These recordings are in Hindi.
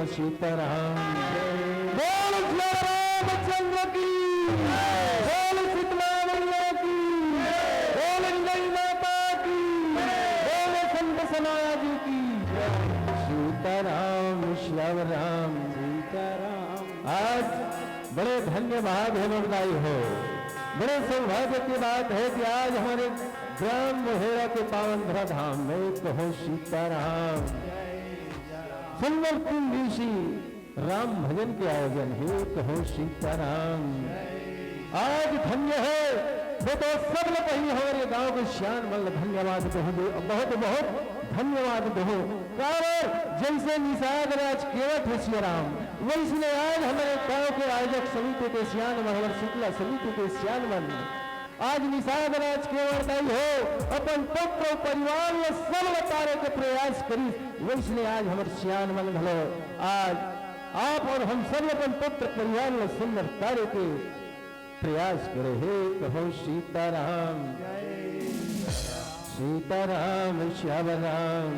सीताराम बोल रामचंद्र की बोल शीतला मैया की बोल गई माता की बोल संत सनाजी की सीताराम श्याम राम सीताराम। आज बड़े धन्य भाग्यदायी हो, बड़े सौभाग्य की बात है कि आज हमारे ग्राम मोहेरा के पावन धरा धाम में कहो सीताराम सुंदर तीन दिवसीय राम भजन के आयोजन है। कहो सीताराम आज धन्य है वो तो सब लोग कहीं हमारे गांव के श्यान मल धन्यवाद दो, बहुत बहुत धन्यवाद दो। कारण जैसे निषाद राज केवट है श्री राम, वैसे आज हमारे गांव के आयोजक समिति के श्यान मन शीतला समिति के श्यान मन आज निषाद राज केवल हो अपन पुत्र परिवार में सब तारे के प्रयास करी, वैसे आज हमारे श्यान मन भलो आज आप और हम सब अपन पुत्र परिवार में सुंदर तारे के प्रयास करे हे। कहो सीताराम सीताराम श्याम राम।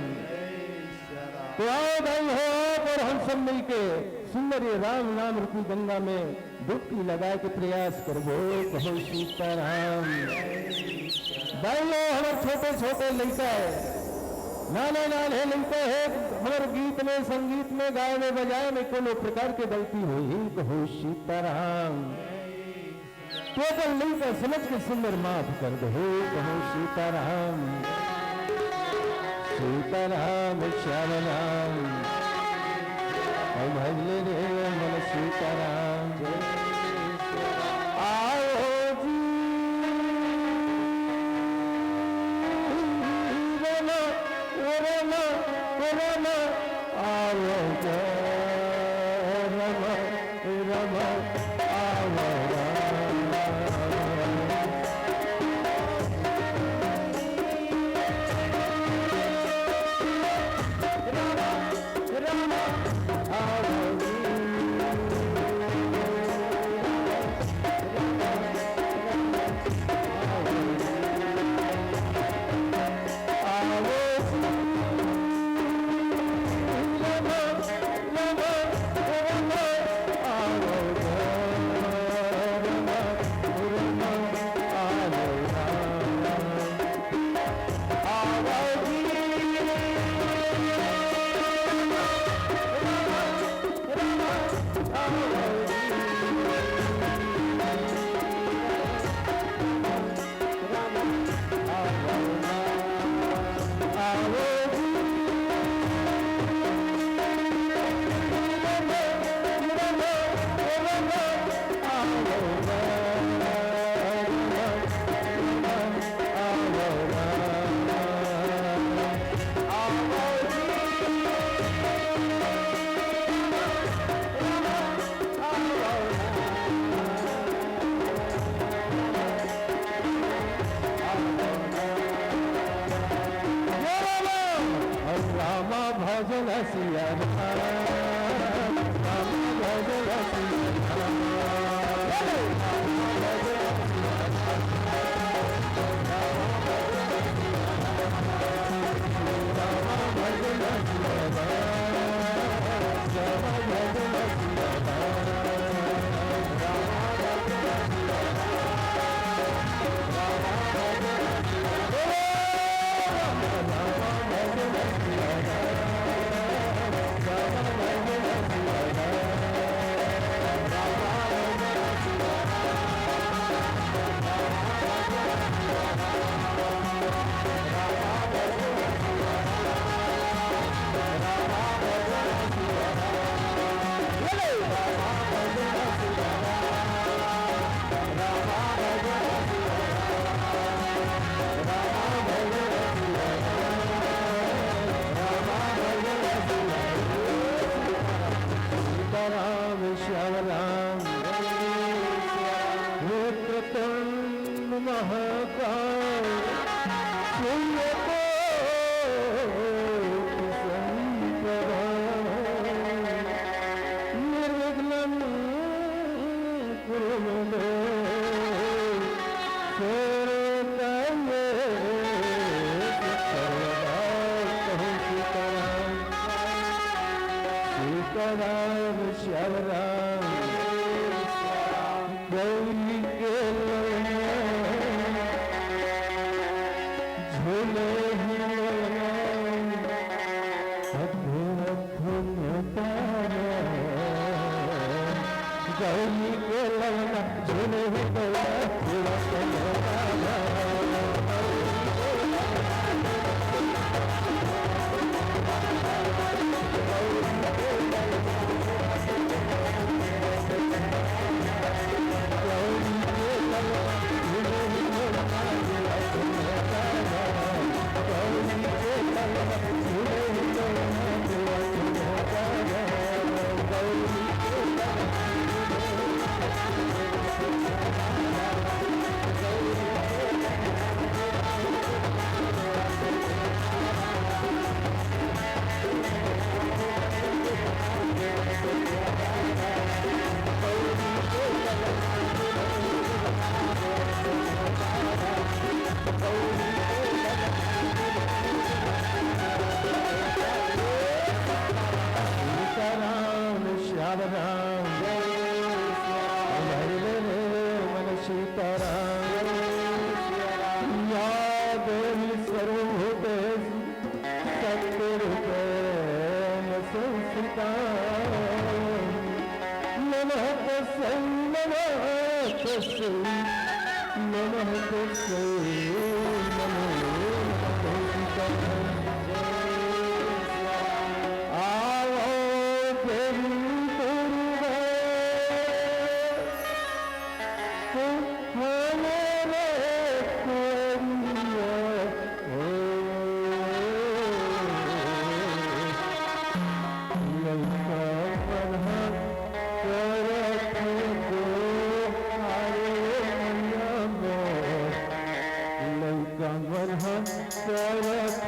तो आओ भाई हो आप और हम सब मिलके सुंदर ये राम नाम रूपी गंगा में डुबकी लगा के प्रयास करबो। कहो सीताराम। भाई हमारे छोटे छोटे लड़का है, नाने नाने लड़का है, हमारे गीत में संगीत में गाय में बजाए में कोनो प्रकार के गलती हुई, कहो सीताराम। तो अगर लड़का समझ के सुंदर माफ कर दो, कहो सीताराम सीताराम श्याम राम। भजले रे मन सीताराम। आओ जी रम रम आओ रम रम आओ राम श्याम राम वक्रतुंड महाकाय निर्विघ्नं कुरु मे राम श्याम राम गौरी के झूले गौरी के लवना झूले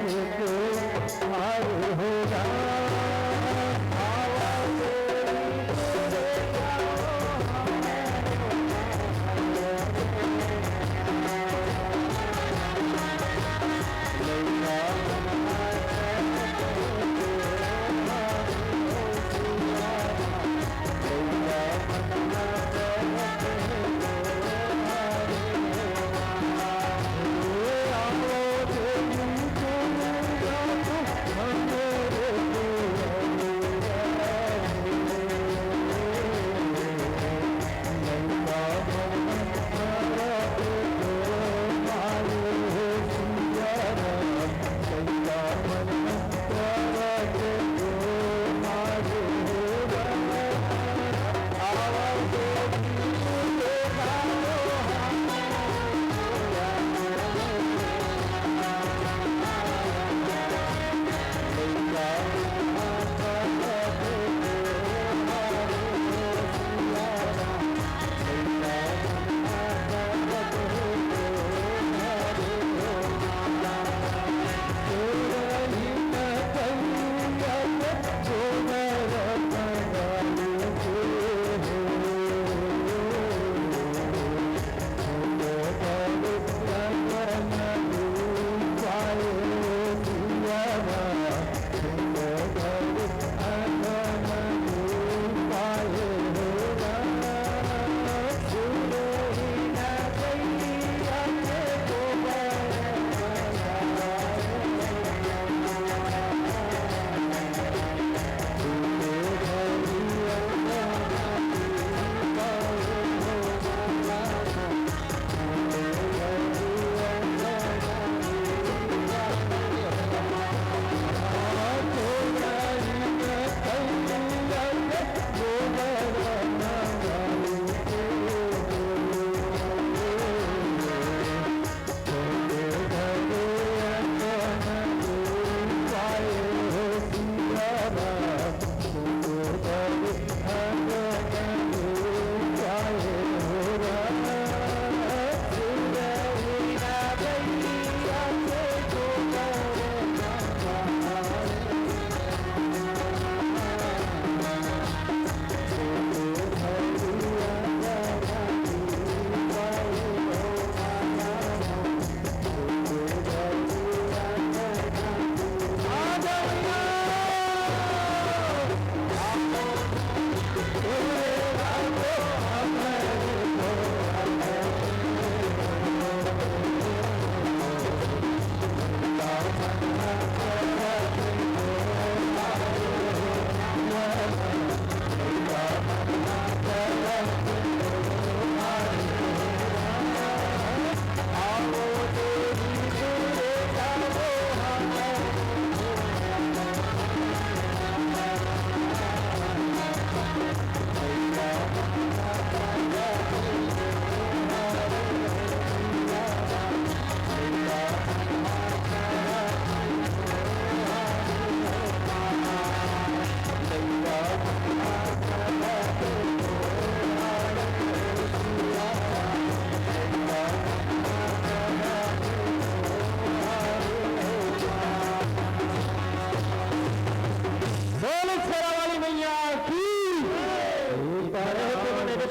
Hare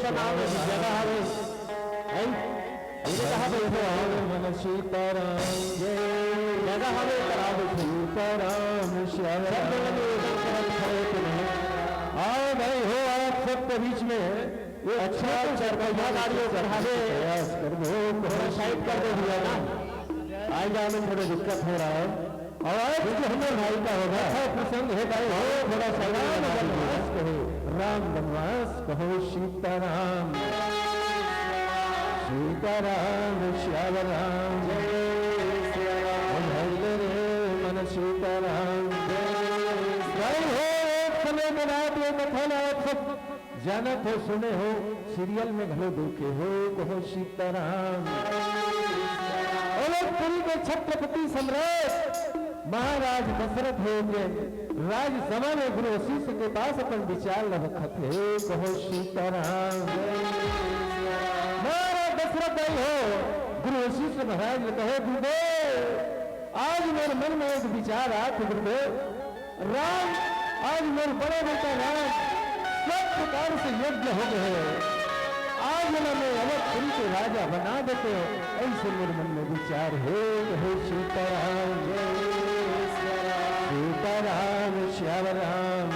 का नाम है जगह है ये कहा भाई मन सीताराम जगह हवे कराव सीताराम श्याम आओ भाई हो आप सबके बीच में ये अच्छा चरपैया गाड़ियों चढ़ावे प्रयास कर दो साइड कर दे दिया ना आज में थोड़ा दिक्कत हो रहा है और आज जो हमें भाई का होगा प्रसंग है भाई हो थोड़ा सा वनवास कहो राम वनवास कहो सीताराम सीताराम श्याम राम मन सीताराम भाई हो एक समय में रात ये कथन आप सब जानत हो सुने हो सीरियल में घलो देखे हो कहो सीताराम पुरी के छत्रपति सम्राट महाराज दशरथ हो गए राज सभा में गुरु वशिष्ठ के पास अपन विचार रखत है कहो सीताराम महाराज दशरथ भाई हो गुरु वशिष्ठ महाराज ने कहे गुरुदेव आज मेरे मन में एक विचार आया गुरुदेव राम आज मेरे बड़े बेटा राम सब प्रकार से यज्ञ हो गए आज में अवधपुरी के राजा बना देते हो ऐसे मेरे मन में विचार है सीताराम सीताराम श्याम राम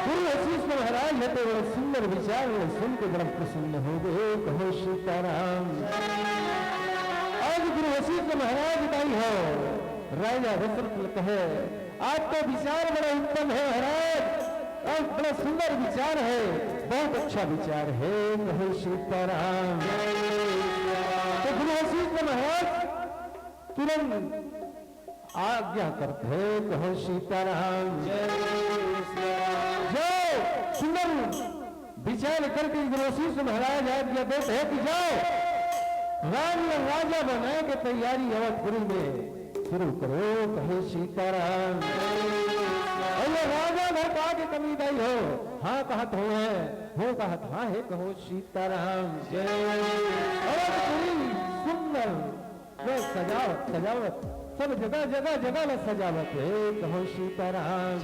गुरु वशिष्ठ महाराज है तो सुंदर विचार सुन के बड़ा प्रसन्न हो गए कहो सीताराम आज गुरु वशिष्ठ महाराज भाई हो राजा दशरथ कहे आज तो विचार बड़ा उत्तम है महाराज और बड़ा सुंदर विचार है बहुत अच्छा विचार है कहो सीताराम तो गुरु वशिष्ठ महाराज तुरंत आज्ञा करते हैं कहो सीताराम जो सुंदर विचार करके गुरु वशिष्ठ महाराज आज्ञा देते हैं कि जाओ राम राजा बनाए के तैयारी अवधपुरी में शुरू करो कहो सीताराम राजा घर का के कमी नहीं हो हाँ कहत हो कहत हाँ है कहो सीताराम सुंदर सजावट सब जगह में सजावट है कहो सीताराम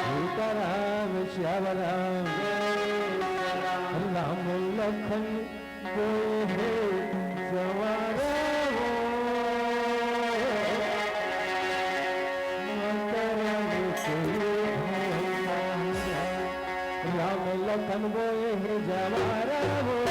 सीताराम श्याम राम राम लखन को सवारा राम लखन बोए है जवारा हो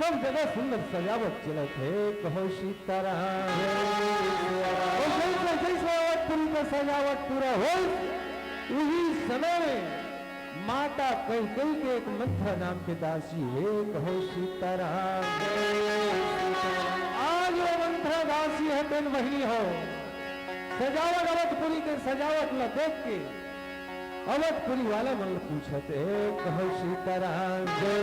सब जगह सुंदर सजावट चलत है, कहो सीताराम। जैसे अवधपुरी का सजावट पूरा हो, उसी समय में माता कैकेयी के एक मंथरा नाम के दासी है, कहो सीताराम। आज वो मंथरा दासी है, बहन वही हो। सजावट अवधपुरी के सजावट में देख के अवधपुरी वाला मन पूछते, कहो सीताराम जय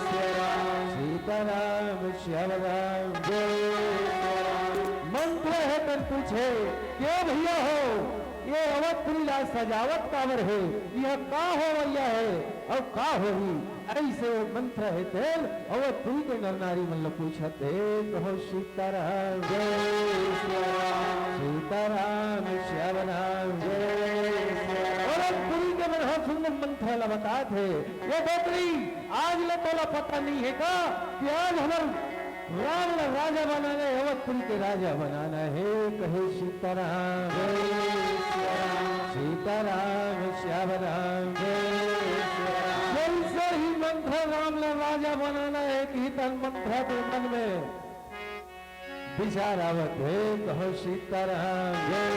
श्याम, सीताराम श्याम राम जय श्याम। मंत्र है पर पूछे, क्यों भैया हो, ये अवधपुरी ला सजावट कावर है, यह का हो भैया है और का होगी। ऐसे मंत्र है तेल अवधपुरी के नर नारी मन पूछते, कहो सीताराम जय श्याम, सीताराम श्याम राम जय। अवधपुरी के मन सुंदर मंत्र ला बताते है, ये बेटरी आज ले तोला पता नहीं है का कि आज हमारे राम ला राजा बनाना है, अवधपुरी के राजा बनाना है, कहे सीताराम जय सीताराम श्याम राम जय। ही मंत्र राम ला राजा बनाना है कि तन मंत्र के मन में विचार आवत है, कहो सीताराम जय।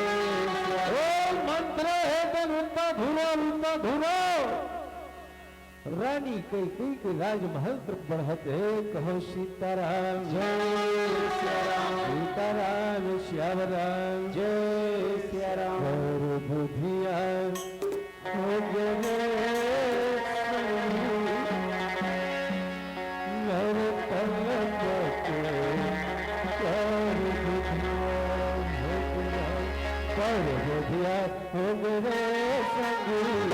मंत्र है तन उनका धुनो रानी कैकेयी के राजमहल तक बढ़त है, कहो सीताराम जय सीताराम श्याम राम जय सियाराम। और बुधिया हो गए मेरे तलक के, और बुधिया हो गए संगी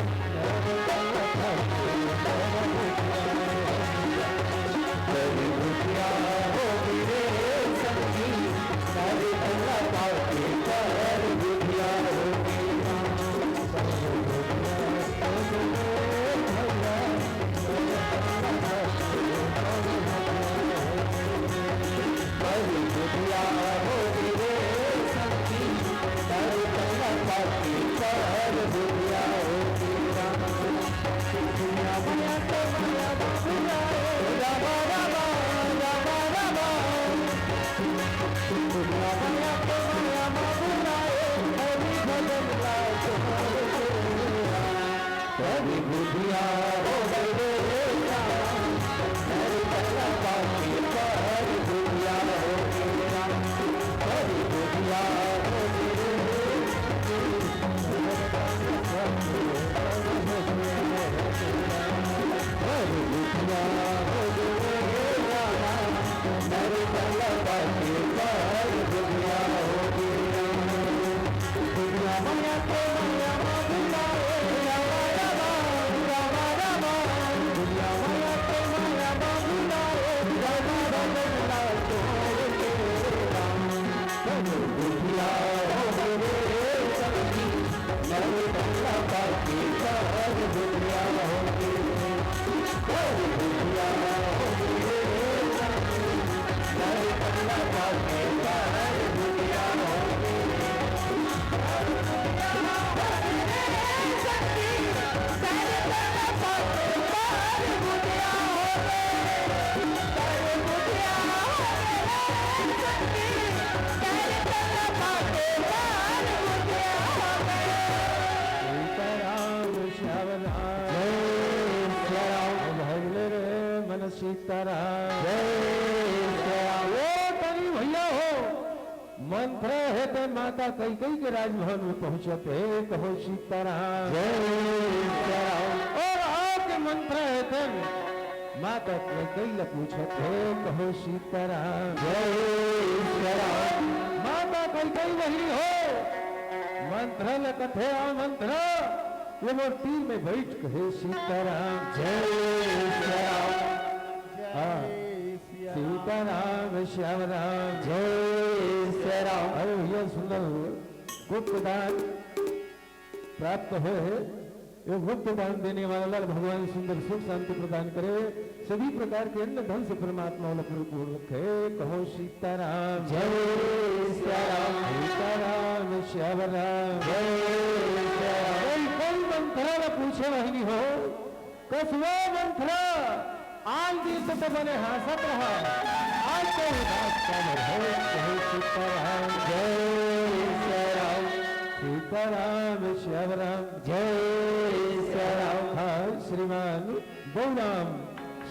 सीताराम जय। तनी भैया हो, मंत्र है तो माता कैकेयी के राजभवन में पहुंचते, कहो सीताराम जय। और आपके मंत्र है तो माता कैकेयी ला पूछते, कहो सीताराम जय। माता कैकेयी वही हो, मंत्र ल कथे मंत्र वो तीर में बैठ कहे सीताराम जय। सीताराम श्याम राम जय श्री राम। अरे भैया सुंदर गुप्त दान प्राप्त हो, ये गुप्त दान देने वाला भगवान सुंदर सुख शांति प्रदान करे, सभी प्रकार के अन्य धन से परमात्मा पूर्ण रखे, कहो सीताराम जय श्याम, सीताराम श्याम राम जय श्याम। कोई मंत्रा पूछे वही हो, कसवा मंत्रा आन दिन तो बने हंसत रहा, आज तो उदास कामर हो। कहो सीताराम जय सीताराम, सीताराम श्यामराम जय सीताराम। हाँ श्रीमान गौराम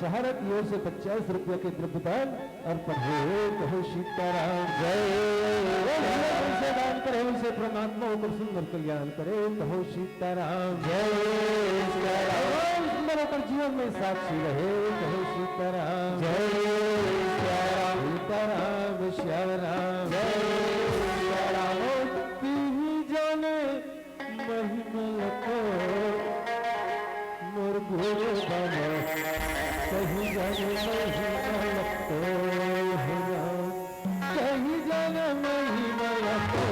शहर की ओर से 50 रुपये के द्रव्यदान अर्पण हो। कहो सीताराम जय से दान करे, उनसे परमात्मा होकर सुंदर कल्याण करे। कहो सीताराम जय सीताराम, सुंदर होकर जीवन में साक्षी रहे। कहो सीताराम जय सीताराम, सीताराम श्याम राम जय सीताराम। जाने महिमा को मोर गुरु बना, कहीं जाने महिमा को कहीं जाने महिमा को।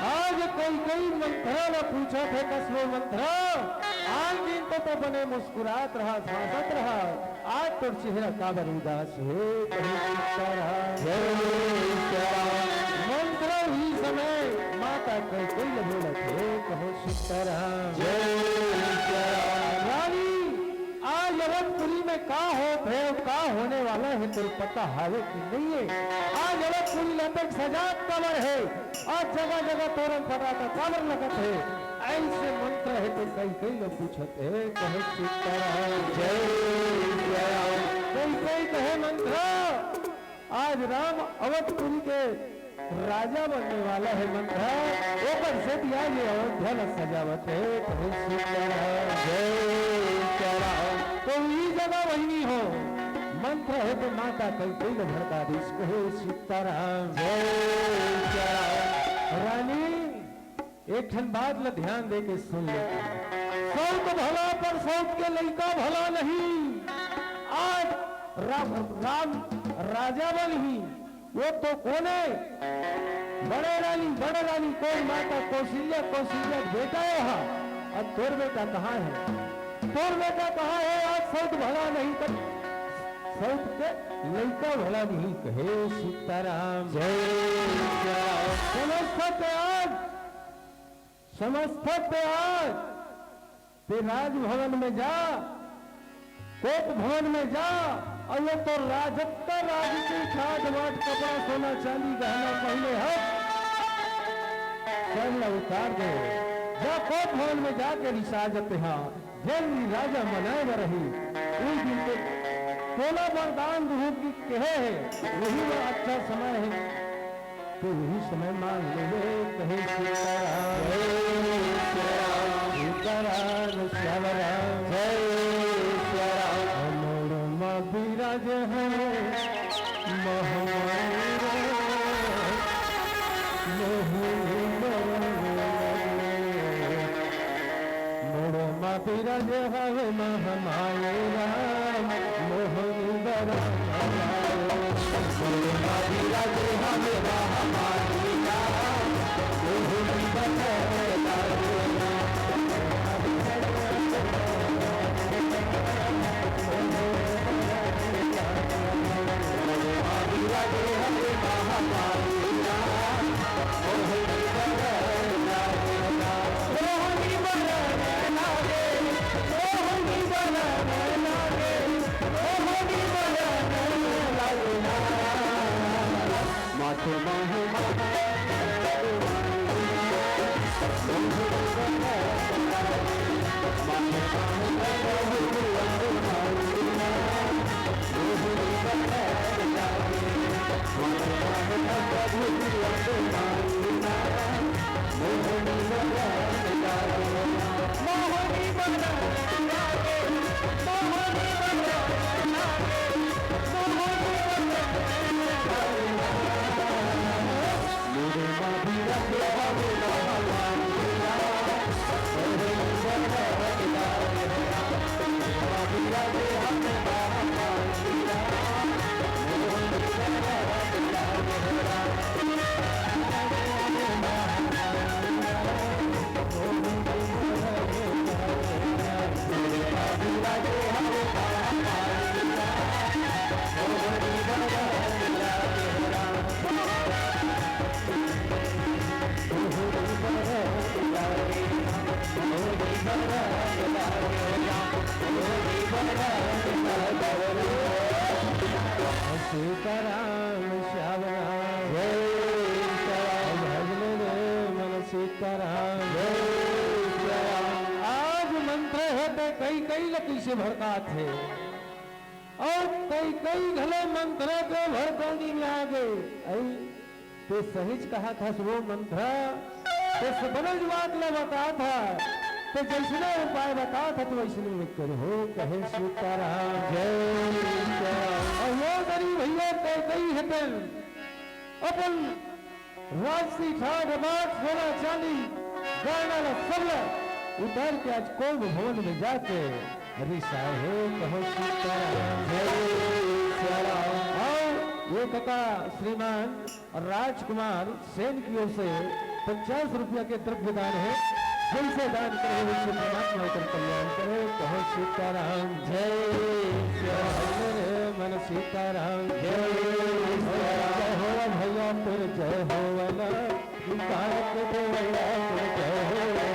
आज कई मंत्रा पूछा थे कसलो मंत्रा, आज दिन तो बने मुस्कुरात रहा, हंसत रहा, आज तो चेहरा काबर उदास है। मंत्र ही समय माता कई बोलत है। कहो सीताराम रानी, आज अवधपुरी में का होने वाला है तो पता हावे कि नहीं है। आज अवधपुरी लटक सजात काबर है, आज जगह जगह तोरण फटाता काबर लगत है। ऐसे मंत्र है तो कई लोग पूछते है। कहे सीताराम जय सीताराम, कई कहे मंत्र आज राम अवधपुरी के राजा बनने वाला है। मंत्र ऊपर से दिया ये अयोध्या में सजावट है। कहे सीताराम जय सीताराम, तो ये जगह वही हो मंत्र है तो माता कई भरता देश। कहे सीताराम जय सीताराम। रानी एक ठन बात में ध्यान दे के सुन ले, सौत भला पर सौत के लड़का भला नहीं। आज राम राजा बन ही वो तो कोने बड़े रानी कोई माता कौशल्या कौशल्या बेटा है हा अब तोर बेटा कहाँ है तोर बेटा कहाँ है आज सौत भला नहीं कर सौत के लड़का भला नहीं कहे सीताराम जय समस्त त्याग ते राजभवन में जा कोप भवन में जा और वो तो राजत्ता राज की खाट वाट कपड़ा सोना चांदी गहना पहले हट सब उतार दे जा कोप भवन में जाके रिसाजत हाँ जल राजा मनाए रही उस दिन के सोना वरदान रूप की कहे है वही वो अच्छा समय है तो वही समय मान ले कहे सीताराम श्याम राम जय विराज है मोरमा विराज हवे महामाये राम मोहन राम मोरमा विराज हवे महामाये राम मोहन सीताराम श्याम राम सीताराम आज मंत्र होते कई कई लकी से भड़का थे और कई कई घले मंत्र के भड़कानी में आ गए तो सहिज कहा था वो मंत्र तो सबनज बात ले बता था तो जैसने उपाय बता था तो वैसने में करो कहे सीताराम जय और वो गरीब भैया कई हटन अपन राजसी ठाट बाट सोना चांदी गहना सब उतर के आज कोप भवन में जाके रिसा है कहो सीताराम जय और ये कथा श्रीमान राजकुमार सेन की ओर से 50 रुपया के द्रव्य दान है जिनसे दान करे उनसे परमात्मा कर कल्याण करे कहो सीताराम जय मन सीताराम जय हो भैया तुर जय हो वाला भारत देवया तुर जय हो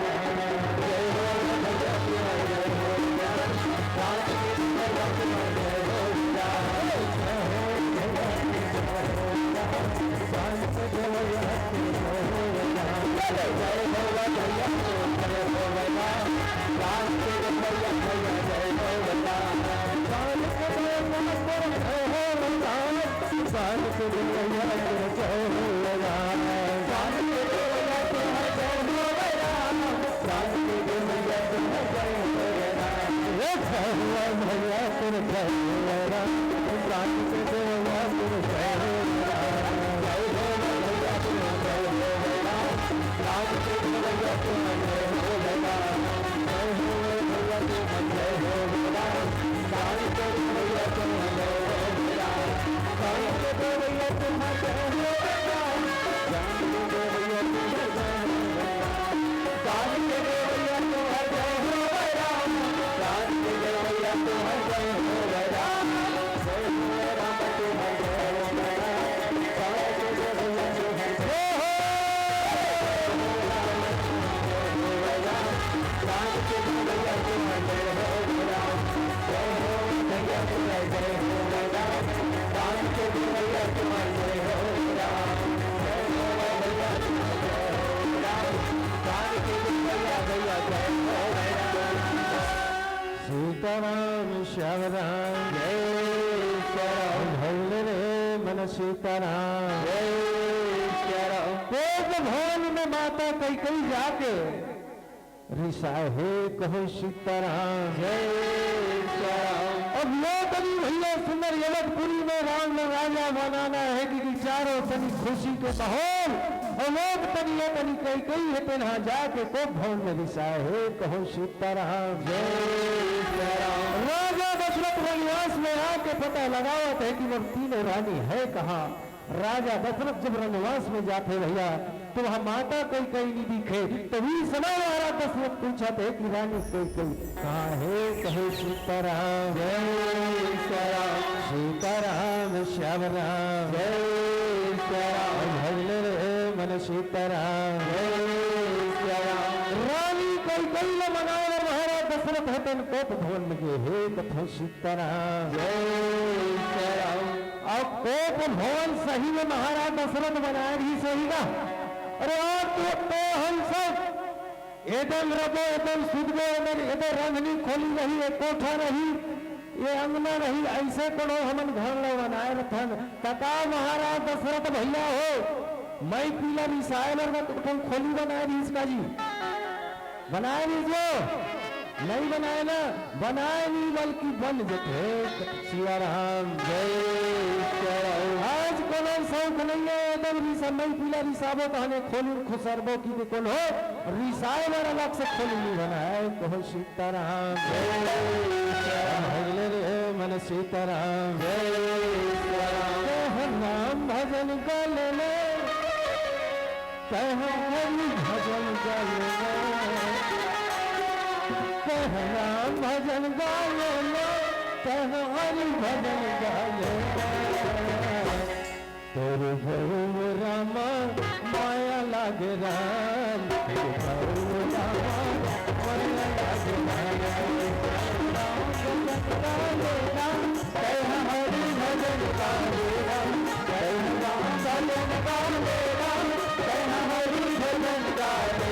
सीताराम श्याम राम जय श्याम भैले रे मन सीताराम जय श्याम। कोप भवन में माता कैकेयी जाके रिसाहे कहो सीताराम जय श्याम। अब लोग अभी भैया सुंदर यवतपुरी में राम राजा बनाना है कि चारों तनी खुशी के माहौल और लोग तनी ये तनी कैकेयी है तेना जाके कोप भवन में रिसाहे कहो सीताराम जय श्याम। राजा दशरथ वनवास में आके पता लगावत है कि वो तीनों रानी है कहाँ। राजा दशरथ जब वनवास में जाते भैया तो वहां माता कैकेयी नहीं दिखे तो भी समय वाला दशरथ पूछा थे कि रानी कैकेयी कहाँ है कहे सीताराम जय श्याम। सीताराम श्याम राम जय श्याम भजले रे मन सीताराम जय श्याम। रानी कैकेयी ने मनाए महाराज दशरथ हतन कोप भवन में गए हे कथो सीताराम जय श्याम। अब कोप भवन सही में महाराज दशरथ बनाए ही सही ना। अरे तो हम सब एकदम रबो एकदम सुधगो एकदम रंगनी खोली रही है कोठा रही ये अंगना रही ऐसे करो हमन घर लो बनाए रथन तका महाराज दशरथ भैया हो मैं पीला रिसायल और तुम खोली बनाए रही इसका जी बनाए रही जो नहीं बनाए ना बनाए नहीं बल्कि बन जते सिया राम जय श्याम। आज कोनो शौक नहीं है एकदम रिसा नहीं पीला रिसाबो तो हमें खोलू खुसरबो की भी कौन हो रिसाए वाला अलग से खोली नहीं बनाए कहो सीताराम जय श्याम भजले रे मन सीताराम जय श्याम। नाम भजन कर ले कह भजन कर ले राम भजन गाले कह हरि भजन गाले तेरे भरू राम माया लागे राम तेरे भरू राम माया लागे राम कह हरि भजन गाले राम कह राम भजन गाले राम कह हरि भजन गाले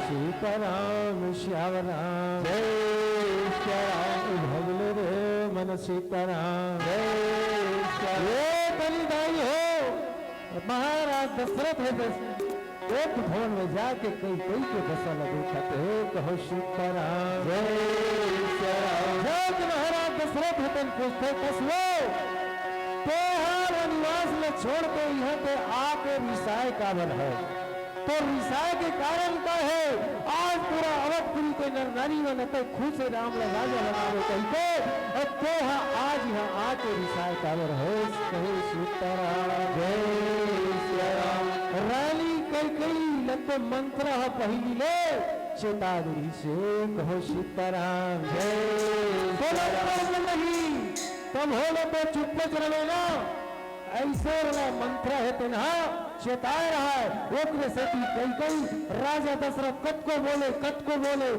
सीताराम श्याम राम जय श्याम भगले रे मन सीताराम जय श्याम। ये बलिदाई हो महाराज दशरथ है एक भवन में जाके कई कई के दशा लगे खाते कहो सीताराम जय श्याम। जब महाराज दशरथ हतन पूछते कसलो तो निवास में छोड़ के यहाँ पे आके रिसाए काबल है तो रिसाए के कारण का है आज पूरा अवधपुरी के नर नारी में नते खुद से राम ला राजा बनावे कहते और तो आज यहाँ आके रिसाए कावर है कहे सीताराम जय सिया राम रानी कई लते मंत्र पहली ले चेतावनी से कहो सीताराम जय बोलो नहीं तुम हो तो चुप रहे ना ऐसे वाला मंत्र है तेना चेताए रहा है ओकरे सेती कई राजा दशरथ कत को बोले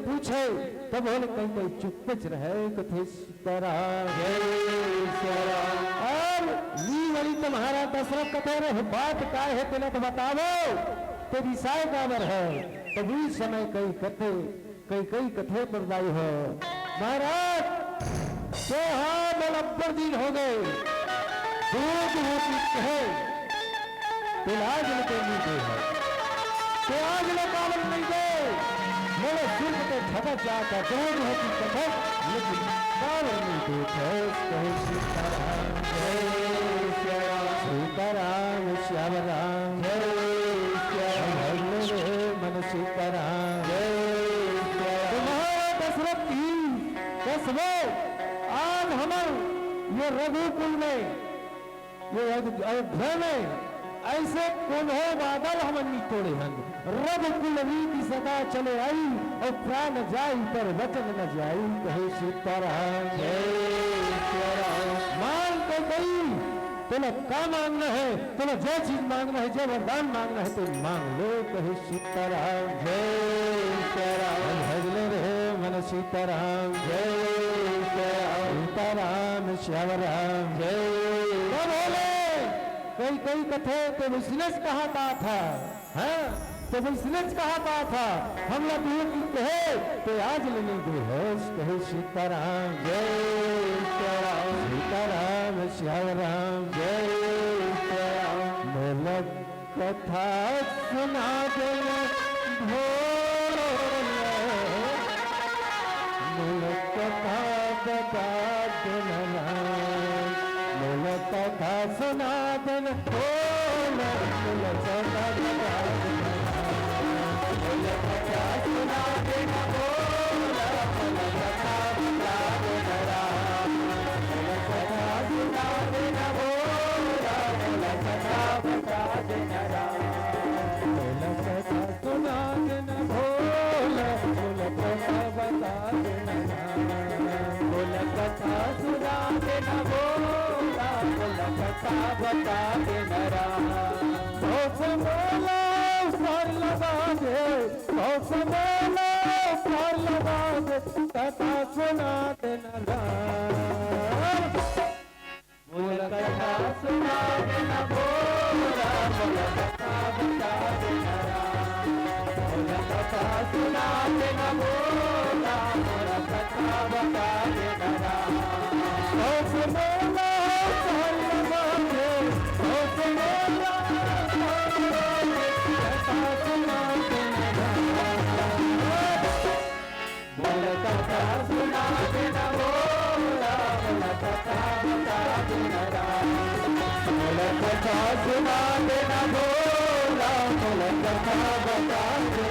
पूछे तब बोले कई चुप रहे कथे सीताराम जय सीताराम और नी वाली तुम्हारा दशरथ कथे रहे बात का है तेना तो बतावो तेरी साय काबर है तभी समय कई कथे पर दाई हो महाराज तो हाँ बलब्बर दिन हो गए दूध होती कहे तिलाज लेते नहीं दे है तो आज ले कावन नहीं दे मेरे सिर पे छटा जाकर दूध होती कथे लेकिन कावन नहीं दे कहे सीताराम जय सीताराम श्याम राम जय मन सीताराम जय तुम्हारा दशरथ की कसमो आज हम ये रघुकुल में ये अयोध्या में ऐसे कोन्हो बादल हमन नहीं तोड़े हन रघुकुल रीति सदा चले आई और प्राण जाई पर वचन न जाई कहे सीताराम जय सीताराम मांग तो गई तुला का मांगना है तुला जो चीज मांगना है जो वरदान मांगना है तो मांग लो कहे सीताराम जय सीताराम भजले रहे मन सीताराम जय सीताराम श्याम राम जय कई कथे तो बिजनेस कहता था हाँ तो बिजनेस कहता था हम लोग की कहे तो आज लेने दे कहे सीताराम जय सीताराम श्याम राम जय सीताराम मोलक कथा सुना देना मोलक कथा बता देना कथा सुना देना बता देना बहुत बोला फर लगा दे बहुत बोला फर लगा दे कथा सुना देना बोला कथा सुना देना बोला कथा बता देना बोला कथा सुना देना बोला कथा बता देना बहुत बोला कथा सुना देना बोला कथा बता देना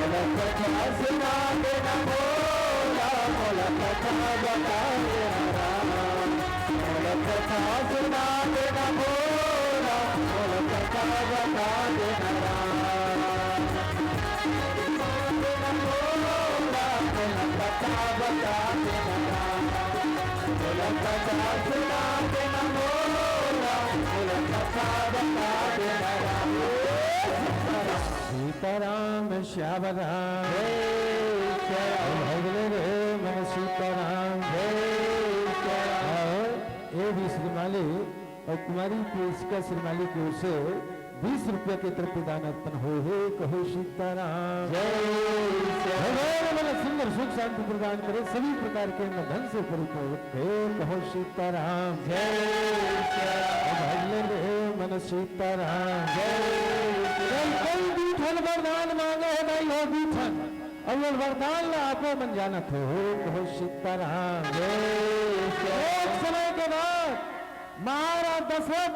कथा सुना देना बोला कथा बता देना कथा सुना देना बोला कथा बता देना कथा बता देना कथा सुना देना सीताराम श्याम राम मन सीताराम ये भी श्रीमाली और कुमारी की इसका श्रीमाली की ओर से 20 रुपये के तरफ दान उत्पन्न हो हे कहो सीताराम जय सुंदर सुख शांति प्रदान करे सभी प्रकार के धन से परिपूर्ण हे कहो सीताराम जय मन सीताराम जय कोई बीठन वरदान मांगे है भाई हो बीठन और वो वरदान ला आपको मन जाना हो कहो सीताराम जय एक समय के बाद महाराज दशरथ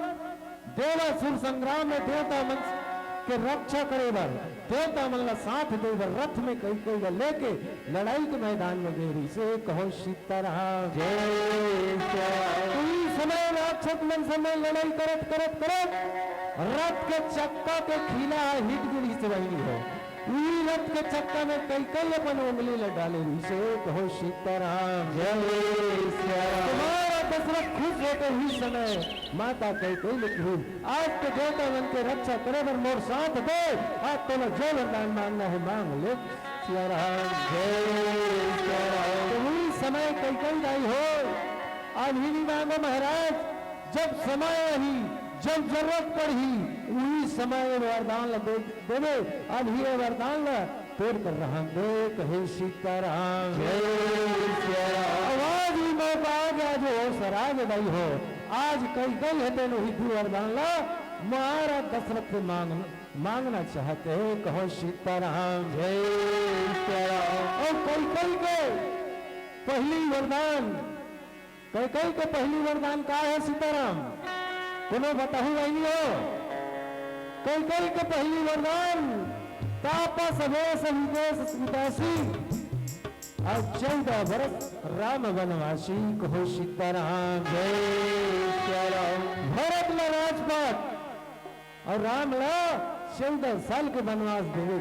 देवासुर संग्राम में देवता मंच के रक्षा करे बर देवता मन ला साथ दे बर रथ में कई कई लेके लड़ाई के मैदान में गेरी से कहो सीताराम जय श्री समय राक्षस मन समय लड़ाई करत करत करत रथ के चक्का के खिला हिट गिरी से वही हो उही रथ के चक्का में कई कई अपन उंगली ल डाले से कहो सीताराम जय तुम्हारा दशरथ खुश होते ही समय माता कई कई लिखी आज के देवता मन के रक्षा करे बर मोर साथ दे आज तो जो वरदान मांगना है मांग ले सियाराम जय उही समय कई कई दाई हो आज ही नहीं मांगो महाराज जब समय ही जब जरूरत पड़ी वही समय वरदान देवे आज ही वरदान तोड़ कर रहा दे कहे सीताराम आवाज ही मौका आ गया जो सराज भाई हो आज कई कई है तेन ही वरदान ला महाराज दशरथ से मांगना चाहते हो कहो सीताराम जय और कई कई के पहली वरदान कई कई के पहली वरदान का है सीताराम तुम्हें बताऊं नहीं हो कई कई के पहली वरदान तापस वेश विदेश उदासी और 14 वर्ष राम वनवासी कहो सीताराम जय श्याम भरत ला राजपाट और राम ला 14 साल के वनवास देवे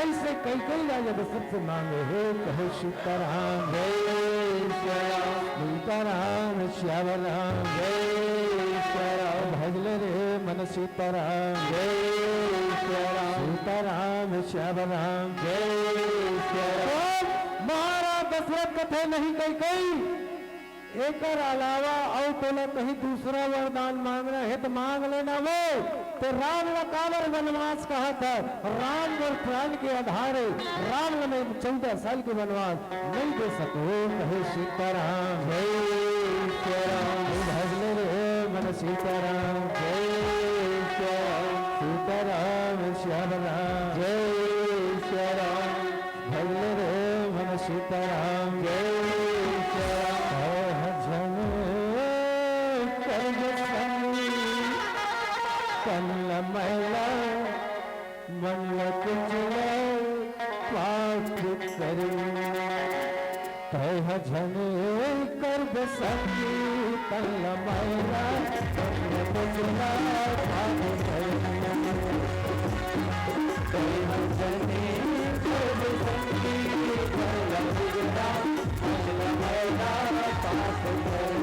ऐसे कई कई राजा दशरथ से मांगे हो कहो सीताराम जय श्याम सीताराम श्याम राम जय भजले रे मन सीताराम जय सीताराम श्याम राम जय महाराज दशरथ कथे नहीं कई कई एक अलावा और तो कहीं दूसरा वरदान मांगना है तो मांग लेना वो तो राम ने कावर वनवास कहा था राम और प्राण के आधारे राम ने 14 साल के वनवास नहीं दे सको कहे सीताराम जय भजले रे मन सीताराम जय सीताराम श्याम राम जय भजले रे मन सीताराम जय महिला मन कुचला पाप करी कह झन कर बसंगी तल महिला मन कुचला पाप करी कह झन कर बसंगी तल महिला पाप करी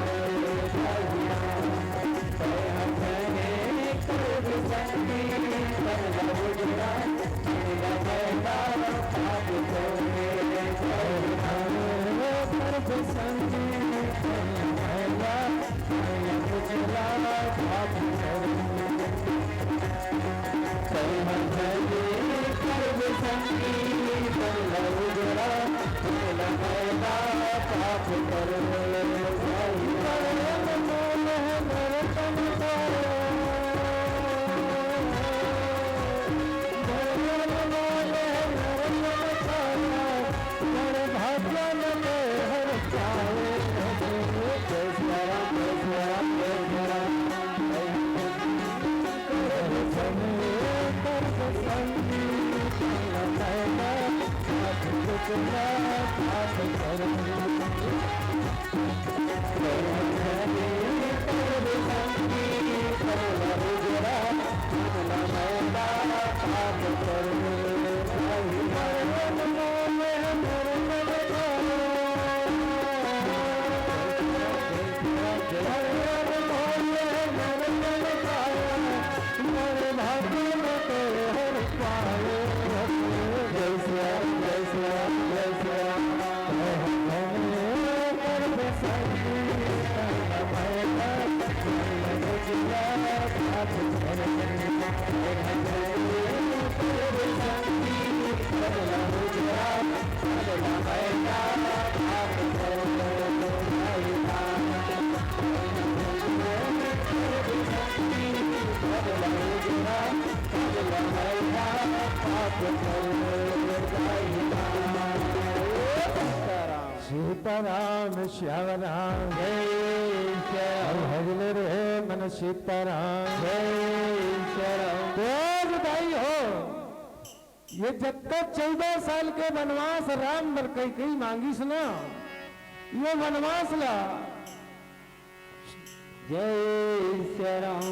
सीताराम श्याम राम जय श्याम भजले रे मन सीताराम जय श्याम तो बधाई ये जब तक 14 साल के वनवास राम बर कई मांगी सुना ये वनवास ला। जय श्री राम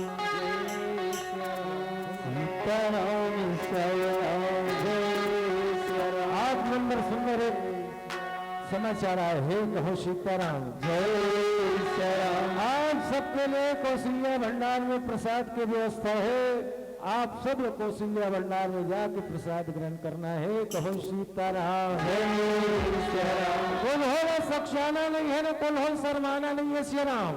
सीताराम जय श्री राम। 8 नंबर सुंदर एक समाचार आए हे कहो सीताराम जय श्री राम। आप सबके लिए कौशल्या भंडार में प्रसाद की व्यवस्था है। आप सब कौशल्या भंडार में जाके प्रसाद ग्रहण करना है। कहो सीताराम जय श्री राम। कोल्होल सक्षाना नहीं है ना कोल्होल शर्माना नहीं है। श्री राम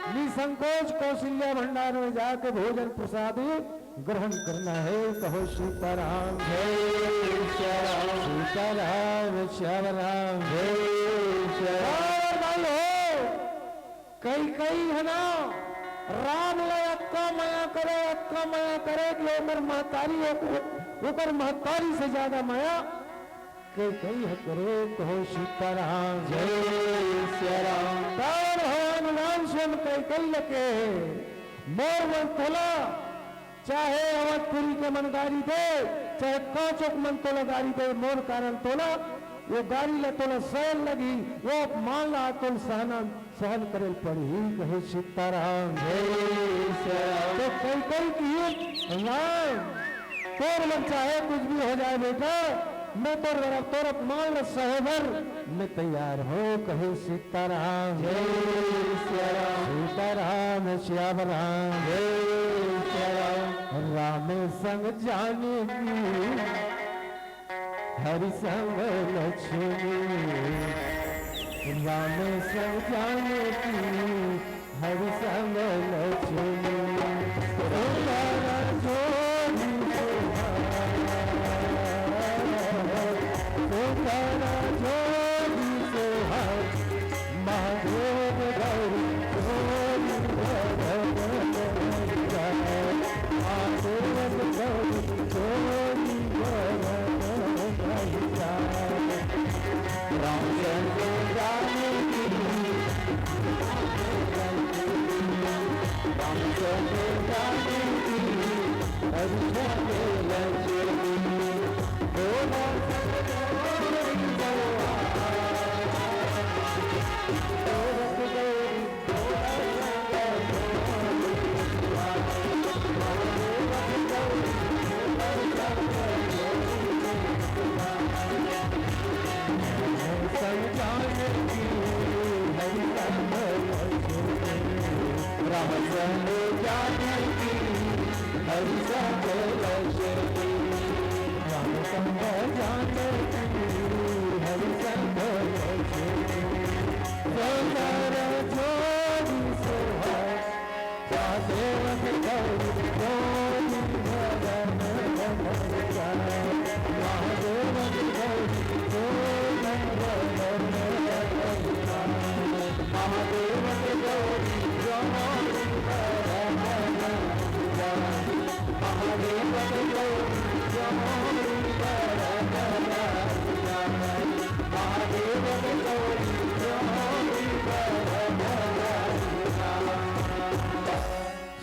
निसंकोच कौशल्या भंडार में जाके भोजन प्रसाद ग्रहण करना है। कहो सीताराम जय श्री राम सीताराम श्याम राम जय श्री राम। भाई हो कई है ना राम ले अक्का माया करे कि उमर महतारी ऊपर महतारी से ज्यादा माया कई है करे। कहो सीताराम जय श्री राम। दान हो अनुमान से कई लगे मोर मन तोला चाहे अवधपुरी के मन गाड़ी दे चाहे काचोक मन तोला गाड़ी दे मोर कारण तोला वो गाड़ी ले तोला सहन लगी वो मान ला तोल सहन करे पड़ी। कहे सीताराम जय श्री राम। तो कई की राम तोर मन चाहे कुछ भी हो जाए बेटा मैं तोर मान ल सहबर मैं तैयार हो। कहे सीताराम जय श्री राम सीताराम श्याम राम जय श्री राम। राम संग जाने की हरि संग लक्ष्मी राम संग जाने की हरि संग लक्ष्मी।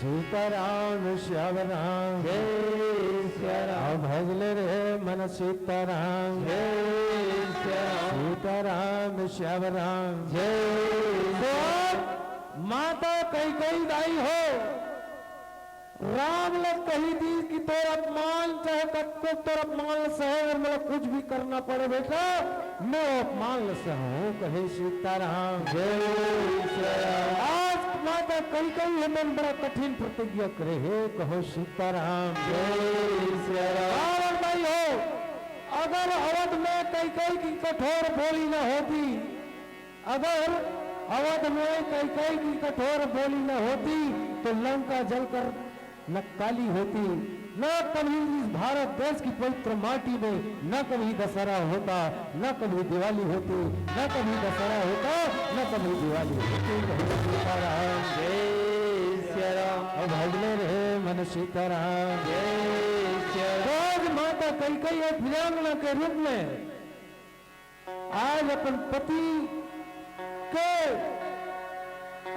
सीताराम श्याम राम जय श्री राम। भजले रे मन सीताराम जय श्री राम सीताराम श्याम राम जय। माता कई दाई हो राम लग कही दी कि तोर अपमान चाहे कत्को तोर अपमान सहे अगर मेरा कुछ भी करना पड़े बेटा मैं अपमान सहूं। कहे सीताराम जय श्री राम। आज माता कई मन बड़ा कठिन प्रतिज्ञा करे है। कहो सीताराम जय श्री राम। भाई हो अगर अवध में कई की कठोर बोली न होती अगर अवध में कई की कठोर बोली न होती तो लंका जलकर न काली होती न कभी इस भारत देश की पवित्र माटी में न कभी दशहरा होता न कभी दिवाली होती न कभी दशहरा होता न कभी दिवाली होती। सीताराम जय श्री राम। अब भजले रहे मन सीताराम जय श्री राम। माता कई एक वीरांगना के रूप में आज अपन पति के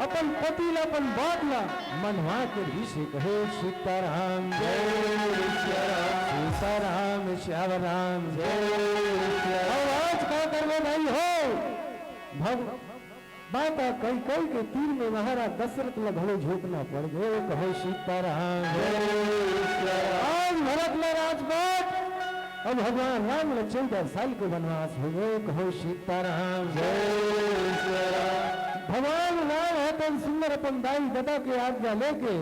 अपन पतिला अपन बाटला मनवा के ऋषि कहे सीताराम जय सीताराम श्याम राम जय। आज क्या करवे भाई हो भव माता कई कई के तीर में महाराज दशरथ लगो झोंकना पड़ गए कहो सीताराम आज भरत में राजपाट अब भगवान राम ने 14 साल के वनवास हो गए कहो सीताराम जय। भगवान राम है तो सुंदर अपन दाई गदा के आज्ञा लेके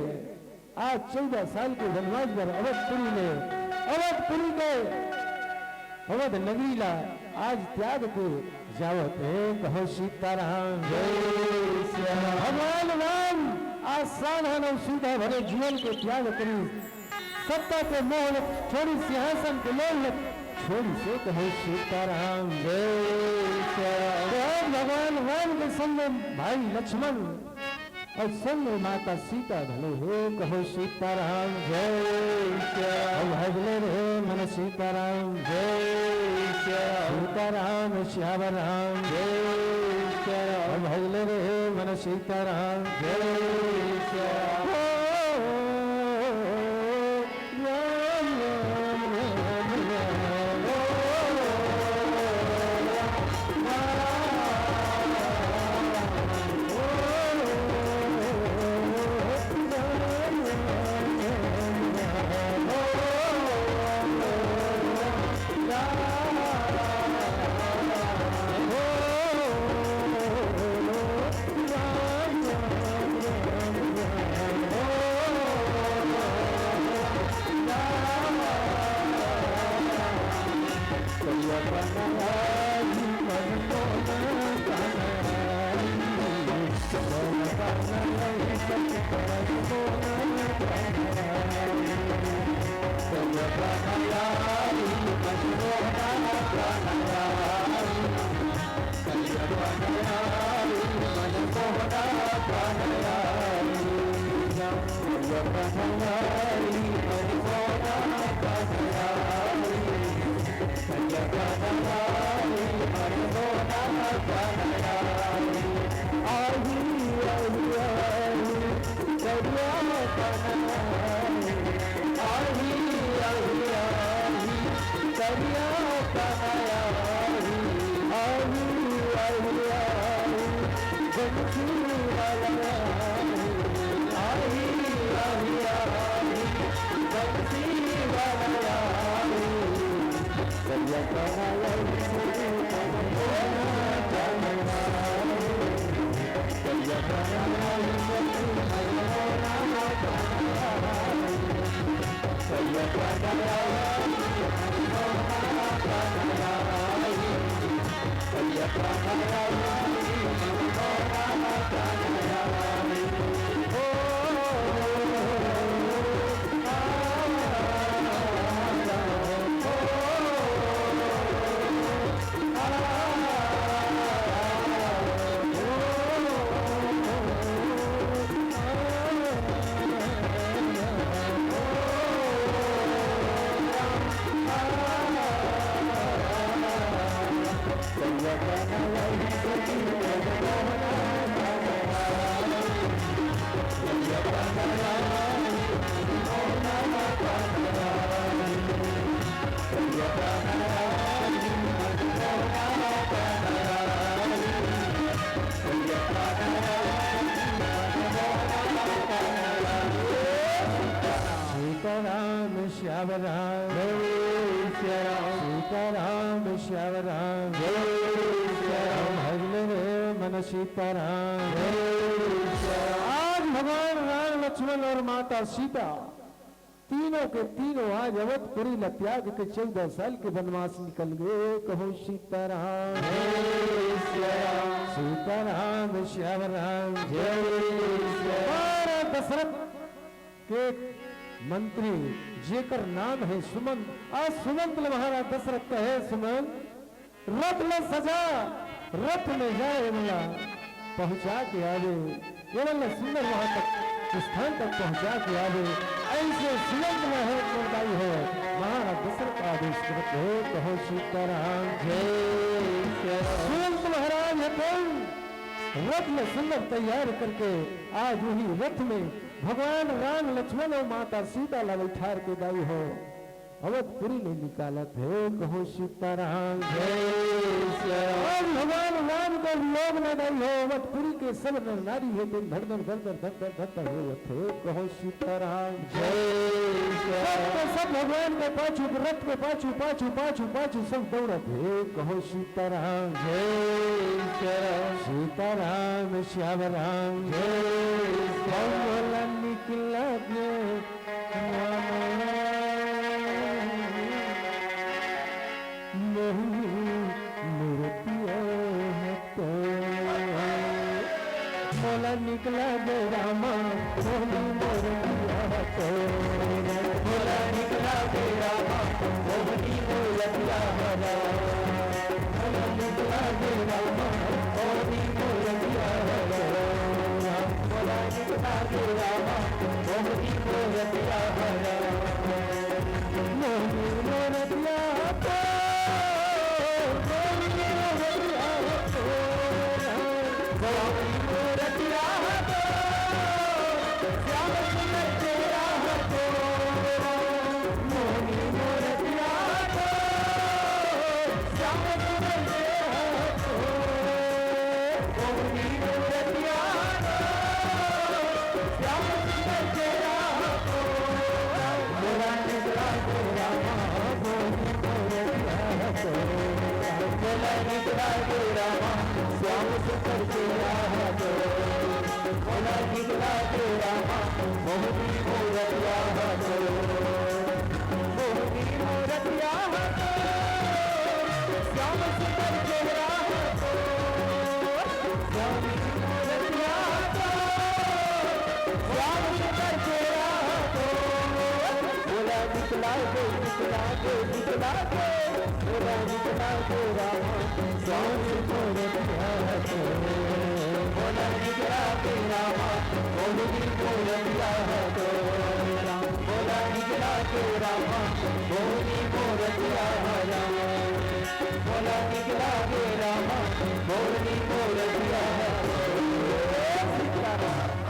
आज 14 साल के वनवास पर अवधपुरी के अवध नगरी ला आज त्याग के जावत है कहो सीताराम जय। भगवान राम आज साधारण सीधा भरे जीवन के त्याग करी सत्ता के मोह छोड़ी सिंहासन के लोल छोड़ी से कहो सीताराम जय। भगवान राम के संग भाई लक्ष्मण और संग माता सीता भले हो कहो सीताराम जय। भजले रे मन सीताराम जय सीताराम श्याम राम जय। भजले रे मन सीताराम जय। श्याम राम सीताराम श्याम राम भजले रे मन सीताराम। आज भगवान राम लक्ष्मण और माता सीता तीनों के तीनों आज अवधपुरी त्याग के 14 साल के वनवास निकल गए कहो सीताराम सीताराम श्याम राम जय। दशरथ के मंत्री जेकर नाम है सुमंत आज सुमंत महाराज दशरथ कहे सुमंत रथ में सजा रथ में जाए मला पहुंचा के आवे केवल सुंदर वहां तक स्थान तक पहुंचा के आवे ऐसे सुमंत में है कोई है महाराज दशरथ का आदेश करते हो कहो सीताराम जय। सुमंत महाराज है कौन रथ में सुंदर तैयार करके आज वही रथ में भगवान राम लक्ष्मण और माता सीता ला बैठार के दाई हो अवधपुरी ने निकाला थे कहो सीताराम जय भगवान राम का वियोग न दाई हो अवधपुरी के सब नर नारी है दिन धड़ धड़ धड़ धड़ धड़ धड़ धड़ हो थे कहो सीताराम जय सब भगवान के पाछू रथ के पाछू पाछू पाछू पाछू सब दौड़ा थे कहो सीताराम जय सीताराम श्याम राम जय निकला निकला दे रामा बोली मोरतिया तो बोला निकला दे रामा बोली मोरतिया हरा बोला निकला दे रामा बोली मोरतिया हरा बोला निकला दे रामा बोली मोरतिया हरा मोली मोरतिया तो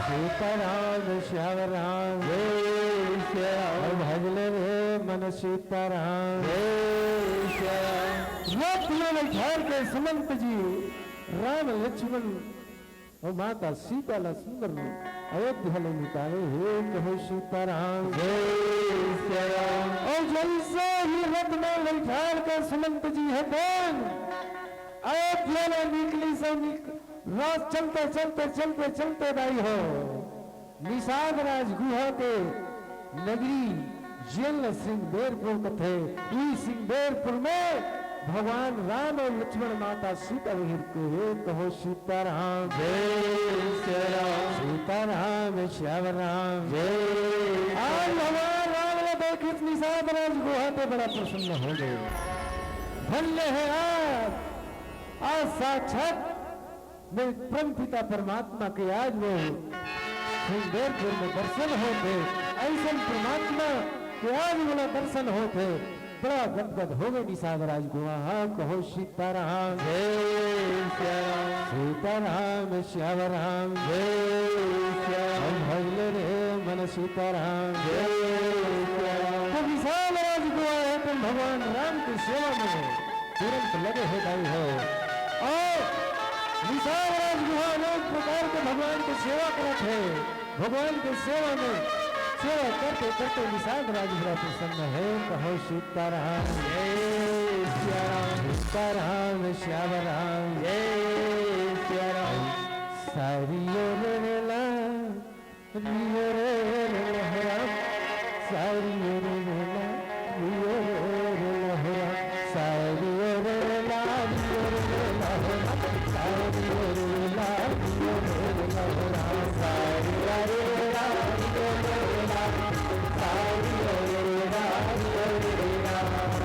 सीताराम श्याम राम भजले रे मन सीताराम रथ में बैठार के सुमंत जी राम लक्ष्मण और माता सीता ला सुंदर अयोध्या में निकाले हे कहो सीताराम और जैसे ही रथ में बैठार के सुमंत जी है कौन अयोध्या में निकली सो रात चलते चलते चलते चलते दाई हो निषाद राज गुहा के नगरी जेल सिंहदेरपुर कथे ई सिंहदेरपुर में भगवान राम और लक्ष्मण माता सीता विहिर के हे कहो सीताराम जय सीताराम श्याम राम जय आज भगवान राम ने देखित निषाद राज गुहा पे बड़ा प्रसन्न हो गए धन्य है आज साक्षात मेरे परम पिता परमात्मा के आज वो सिंहदेरपुर में दर्शन होते ऐसे परमात्मा के आज बोला दर्शन होते बड़ा गदगद हो गए निषाद राज गुहा कहो सीताराम सीताराम श्याम राम हम भजले रे मन सीताराम तो निषाद राज गुहा है तुम भगवान राम की सेवा में तुरंत लगे हो गई हो और निषाद राज गुहा अनेक प्रकार के भगवान की सेवा करते हैं भगवान की सेवा में सेवा करते करते निषाद राज बड़ा प्रसन्न है कहो सीताराम सीताराम श्याम राम सीताराम सारियो रे ला रियो रे लहरा सारियो रे ला रियो रे लहरा सारियो रे ला रियो रे लहरा सारियो रे ला रियो रे लहरा सारिया रे ला रियो रे ला सारियो रे ला रियो रे ला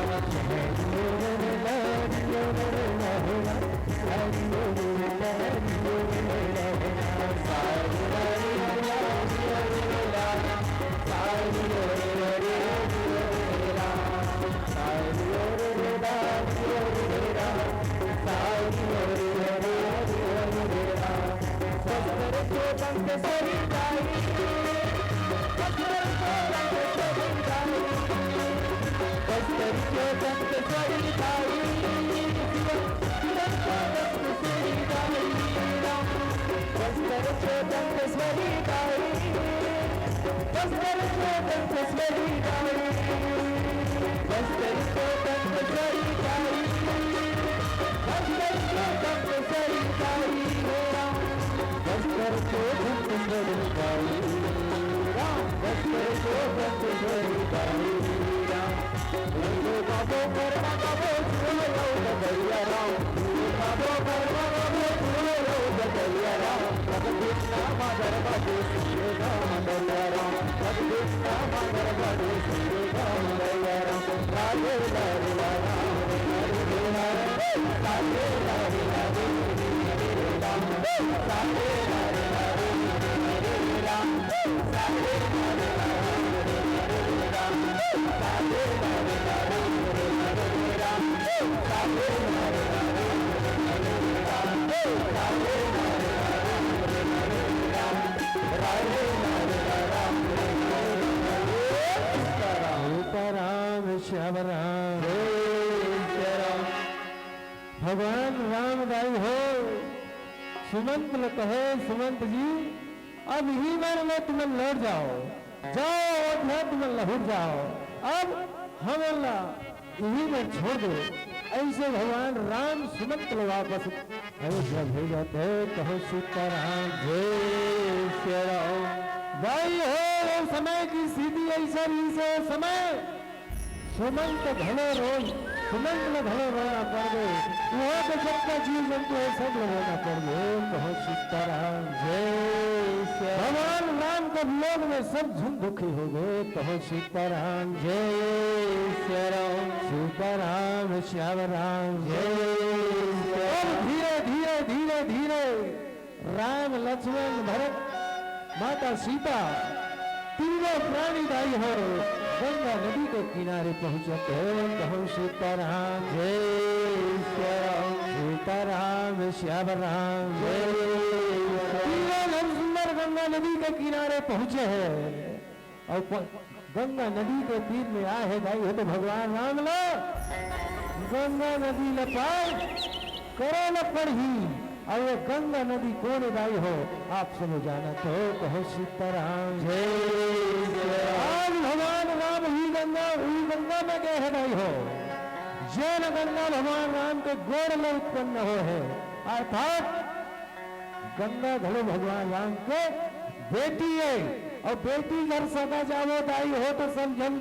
सारियो रे ला रियो रे लहरा सारियो रे ला रियो रे लहरा सारिया रे ला रियो रे ला सारियो रे ला रियो रे ला सारियो रे ला रियो रे ला सारियो रे ला रियो रे ला दंतेश्वरी दाई, बस्तर को दंतेश्वरी दाई, बस्तर को दंतेश्वरी दाई, बस्तर को दंतेश्वरी दाई, बस्तर को दंतेश्वरी दाई, बस्तर को दंतेश्वरी दाई, बस्तर को दंतेश्वरी दाई, बस्तर को दंतेश्वरी दाई, बस्तर को दंतेश्वरी दाई, बाबो कर्मा बाबो सुनो बदैया राम, बाबो कर्मा बाबो सुनो बदैया राम, कृष्णा मदर बाबू सुनो बदैया राम, कृष्णा मदर बाबू सुनो बदैया राम, राधे राधे राम, राधे राधे राधे राधे राधे राम, राधे राधे राधे राम, राधे राधे राम, राधे राधे श्याम राम भगवान रामदाई हो। सुमंत न कहे सुमंत जी अब ही बार में तुम लौट जाओ, जाओ अयोध्या तुम लौट जाओ, अब हम अल्लाह यही में छोड़ दो। ऐसे भगवान राम सुमंत वापस अयोध्या भेज जाते, कहो सीताराम जय श्री राम। भाई हो समय की सीधी ऐसा से समय सुमंत घने रोज सुमंत में घने रोना पड़ गए, वो तो सबका जीव जंतु है सब रोना पड़ गए, कहो सीताराम जय श्री भगवान राम के लोग में सब झुम दुखी हो गए, कहो सीताराम जय श्री राम, सीताराम श्याम राम जय। धीरे धीरे धीरे धीरे राम लक्ष्मण भरत माता सीता तीनों प्राणी दाई हो गंगा नदी के किनारे पहुंचते, कहो सीताराम जय श्री राम, सीताराम श्याम राम जय। तीनों सुंदर गंगा नदी के किनारे पहुंचे हैं और गंगा नदी के तीर में आए है दाई हो तो भगवान राम लो गंगा नदी न पार करो न पढ़ी, और वो गंगा नदी कौन दाई हो आप सब जाना तो कहो सीताराम जय। आज भगवान राम ही गंगा में गए है दाई हो, जैन गंगा भगवान राम के गोड़ में उत्पन्न हो है, अर्थात गंगा घड़ो भगवान राम के बेटी है, और बेटी घर सदा जावो दाई हो तो समझन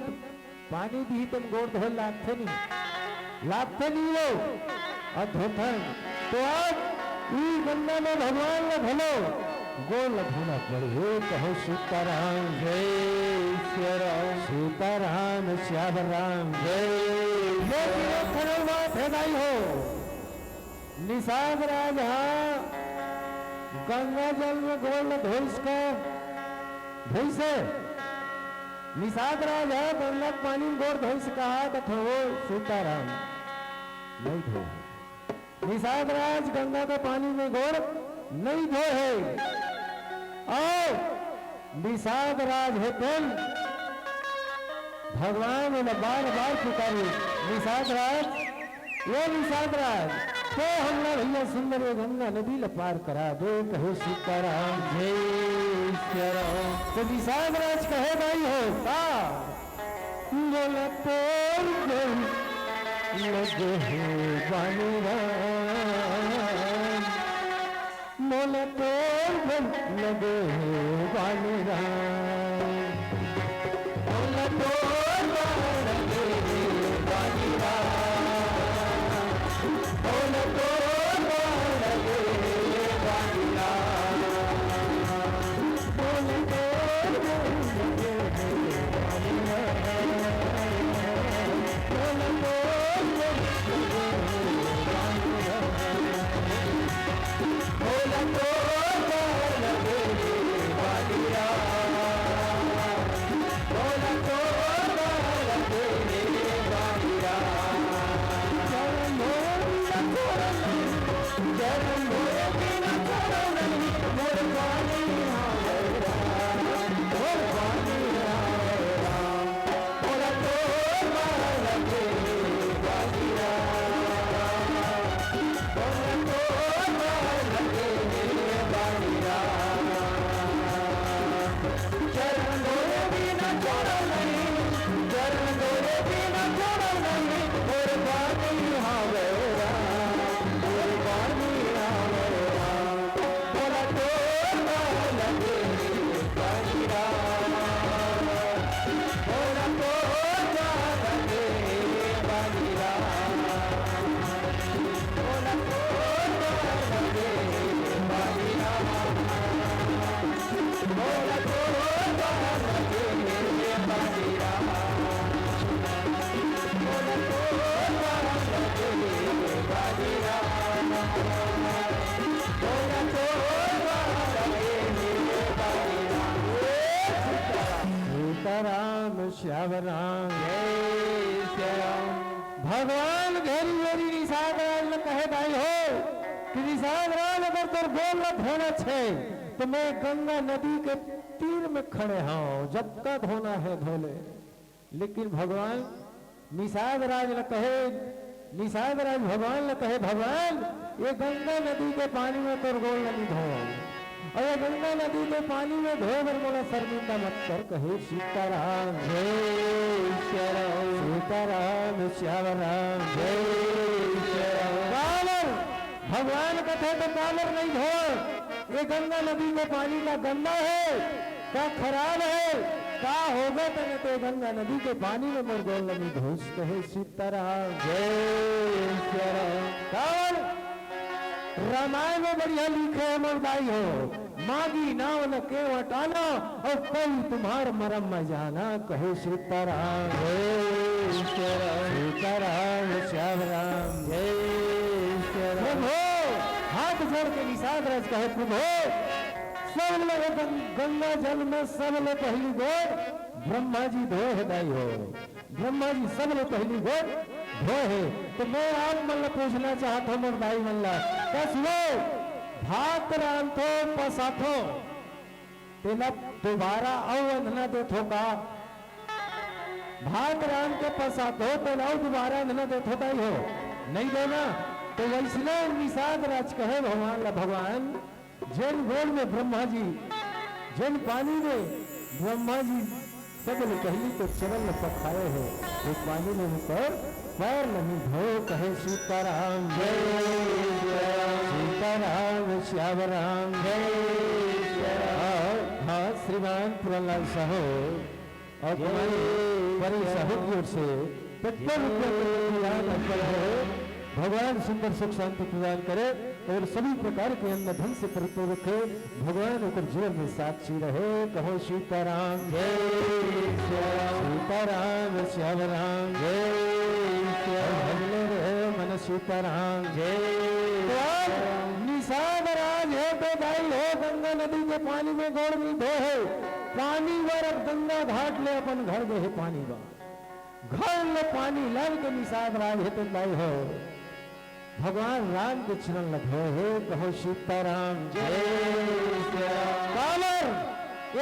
पानी भी तुम गोड़ धो लाते नहीं हो और धोथन तो आज गंगा में भगवान ने भलो गोल धोना पड़े, कहो सीताराम जय श्री राम, सीताराम श्याम राम जय। बात है दाई हो निषाद राज गंगा जल में गोल धोइस का धोइसे निषाद राज गंगा पानी में गोड़ धोइस कहा तो सीताराम नहीं धो, निषाद राज गंगा के पानी में गोड़ नहीं धो है, और निषाद राज है पेन भगवान ने बार बार पुकारे निषाद राज, ये निषाद राज तो हमने भैया सुंदर गंगा नदी ल पार करा दो, कहो सीताराम जय श्री राम। तो निषाद राज कहे भाई हो का बोला तो लगे हो बानी राम, मोला तो लगे हो बानी राम, मोला तो लगे हो बानी राम, मोला तो लगे हो बानी राम, मोला तो लगे हो बानी राम, श्याम राम जय श्री राम। भगवान घेरी घेरी निषाद राज ने कहे भाई हो कि निषाद राज अगर तोर गोल न धोना छे तो मैं गंगा नदी के तीर में खड़े हूं, जब का धोना है धोले। लेकिन भगवान निषाद राज ने कहे, निषाद राज भगवान ने कहे भगवान ये गंगा नदी के पानी में तोर गोल नहीं धो, और ये गंगा नदी के पानी में धोकर बोला शर्मिंदा मत कर। कहे सीताराम जय श्री राम, सीताराम श्याम राम जय श्री राम। भगवान कथे तो कालर नहीं धो, ये गंगा नदी के पानी का गंदा है, का खराब है, का होगा तो गंगा नदी के पानी में मोर गोल नहीं धोस। कहे सीताराम जय श्री राम। रामायण में बढ़िया लिखे है मोर भाई हो, मागी नाव न के वटाना और कोई तुम्हार मरम में जाना। कहे सीताराम जय श्री राम, सीताराम श्याम राम जय श्री राम। हाथ जोड़ के निषाद राज कहे प्रभु सब लोग गंगा जल में सब लोग पहली गोर ब्रह्मा जी धोए है दाई हो, ब्रह्मा जी सब लोग पहली गोर धोए है। तो मैं आप मन पूछना चाहता हूँ मोर दाई मन कस लो भात रांधो पसाथो तेला दोबारा अवंधना दे थोका, भात रांध के पसाथो तेला दोबारा अंधना दे थोका ही हो नहीं देना। तो वैष्णो निषाद राज कहे भगवान ला भगवान जैन गोल में ब्रह्मा जी, जैन पानी में ब्रह्मा जी सब लोग पहली तो चरण में पखाए है, वो पानी में ऊपर पैर नहीं धो। कहे सीताराम जय सीताराम श्याम राम जय श्री राम। हाँ श्रीमान पुरनलाल साहू और परी साहू की ओर से 50 रुपया भगवान सुंदर सुख शांति प्रदान करे और सभी प्रकार के अन्न धन से परिपूर्ण रखे, भगवान होकर जीवन में साक्षी रहे। कहो सीताराम जय सीताराम श्याम राम जय मन सीताराम जय। निषाद राज है तो भाई हो गंगा नदी के पानी में गौड़ में धो है, पानी वर गंगा घाट ले अपन घर गए है, पानी बा घर में पानी लाल के निषाद राज है तो भाई हो भगवान राम के चरण लगे है। कहो सीताराम जय श्री राम। कालर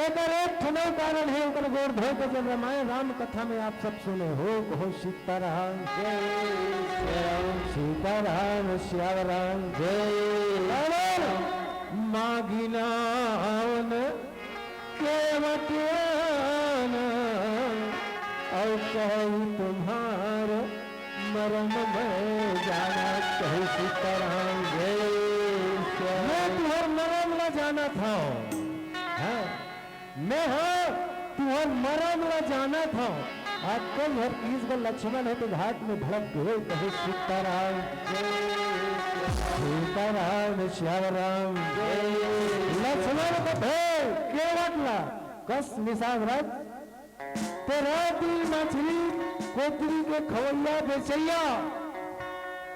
एक ठनव कारण है उनका गोर धो के जब रामायण राम कथा में आप सब सुने हो। कहो सीताराम जय श्री राम, सीताराम श्याम राम जय। मागिनावन के वटियान और कहूँ तुम्हारे मरम में जाना। कहे सीताराम जय श्री राम। मैं तुम्हार मरम न जाना था, हाँ मैं हाँ तुम्हार मरम न जाना था। आपको हर चीज का लक्ष्मण है तो घाट में भड़क गए। कहे सीताराम जय सीताराम श्याम राम जय। लक्ष्मण को भय के वटला कस निषाद राज तेरा दिल मछली कोकरी के खवैया बेचैया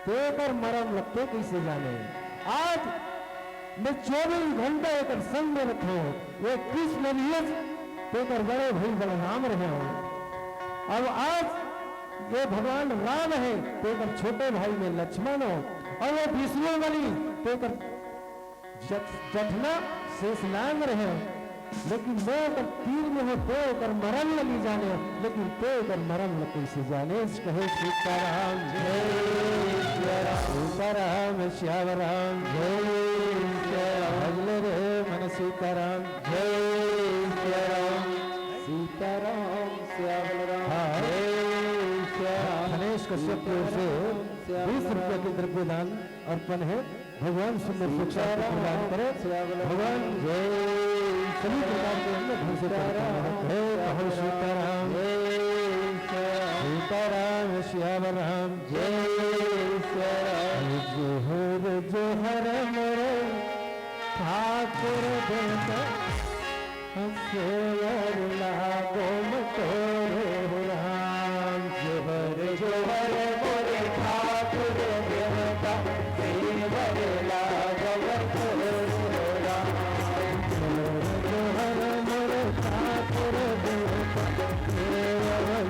तेकर मरम लगते कैसे जाने। आज मैं 24 घंटे एक संग में रखो, ये कृष्ण तेकर बड़े भाई बलराम रहे हो। अब आज ये भगवान राम है तेकर छोटे भाई में लक्ष्मण हो, और वो विष्णु बलि तेकर जठना शेषनाग रहे हो। लेकिन वो अगर तीर में हो तो कर मरम लगी जाने, लेकिन तो कर मरम न कैसे जाने। कहे सीताराम जय श्री राम, सीताराम श्याम राम जय श्री राम। भजले रे मन सीताराम जय श्री राम, सीताराम श्याम राम जय श्री राम। गणेश कश्यप की ओर से 20 रुपये के द्रव्य दान अर्पण है। भगवान सुंदर सुख शांति प्रदान करे। भगवान जय सभी प्रकार के अन्य धन से कहो सीताराम सीताराम श्याम राम जय श्री राम। जोहर जोहर मोरे ठाकुर देवता सेवर लागो मटोरे राम। जोहर जोहर मोरे ठाकुर देवता सेवर लागो मटोरे राम। जोहर मोरे ठाकुर देवता सेवर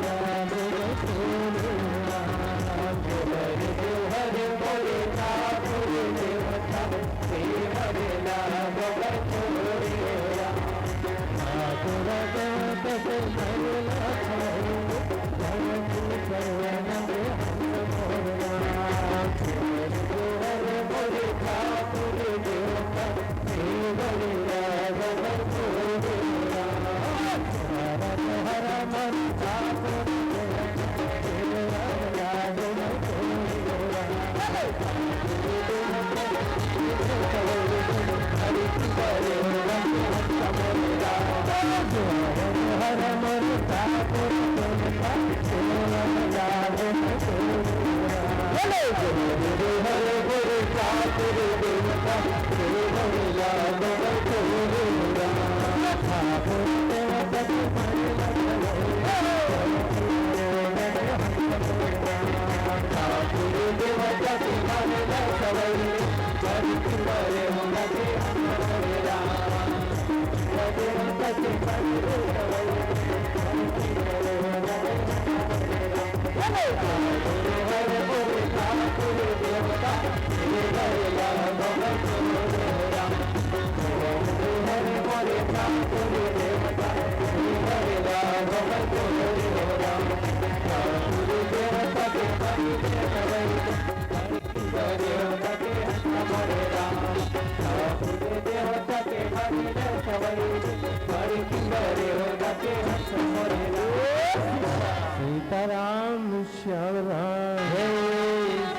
सीताराम श्याम राम जय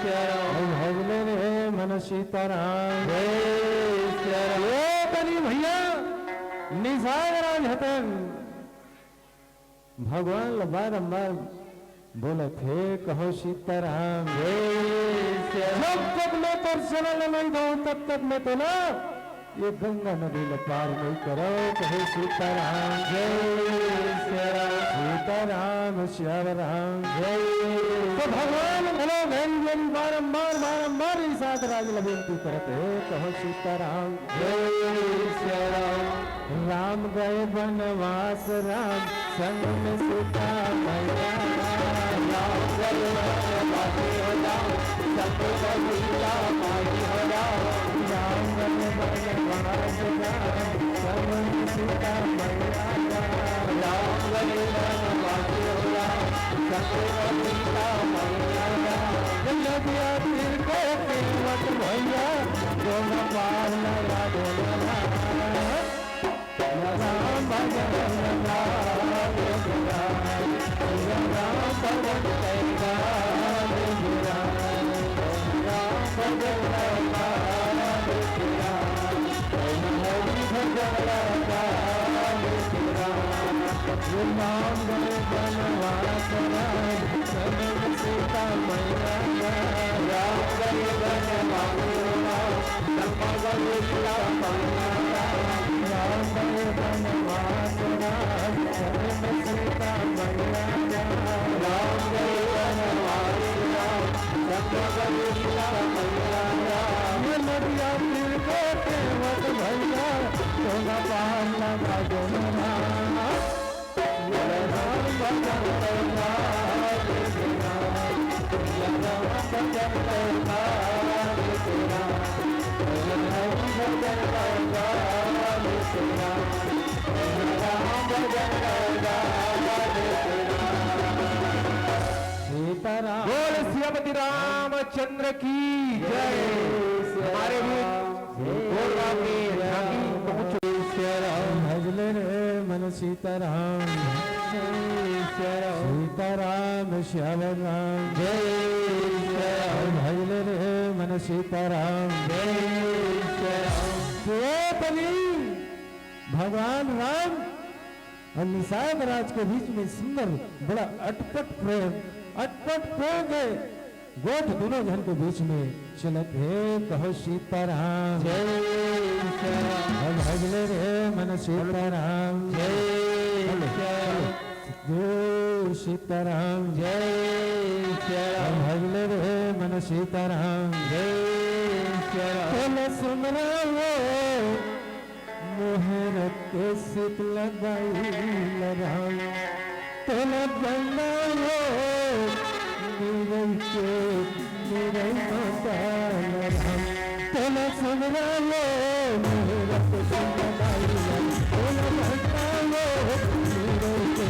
श्याम भजले रे मन सीताराम जय श्याम ये बनी भैया निसागराज हतन भगवान बारंबार बोले थे कहो सीताराम जब तक मैं दर्शन नहीं दो तब तक मैं तो ना ये गंगा नदी में पार नहीं करो कहो सीताराम जय सीताराम श्याम राम जय। तो भगवान भलो गंजन बारंबार बारंबार इस राज विनती करते कहो सीताराम जय श्याम राम गए वनवास राम संग में सीता मैया राम गए वनवास राम संग में सीता मैया राम गए वनवास राम संग में सीता मैया राम गए वनवास राम संग में सीता मैया नदिया तीर को केवट भैया दोनों पार लगा दोनों राम भजन राम भजन राम गए वनवास राम संग सीता मैया राम गए वनवास राम संग में सीता मैया राम गए वनवास राम संग सीता मैया राम गए वनवास राम संग में सीता मैया नदिया तीर को केवट भैया सोना पार लगा दोनों राम भजन सीताराम बोल सियापति रामचंद्र की जय। हमारे भी बोल राम की झांकी पहुंच भजले रे मन सीताराम सीताराम श्याम राम जय भजले रे मन सीताराम बनी भगवान राम और निषाद राज के बीच में सुंदर बड़ा अटपट प्रेम है गोठ दोनों जन के बीच में चलत है कहो सीताराम भजले रे मन सीताराम जय सीताराम भजले रे मन सीताराम सुमरा मोहर के सित लगाई राम तोला बंदा हो मेरे माता राम तोला सुमरा लो मोहर के सित लगाई तोला बंदा हो मेरे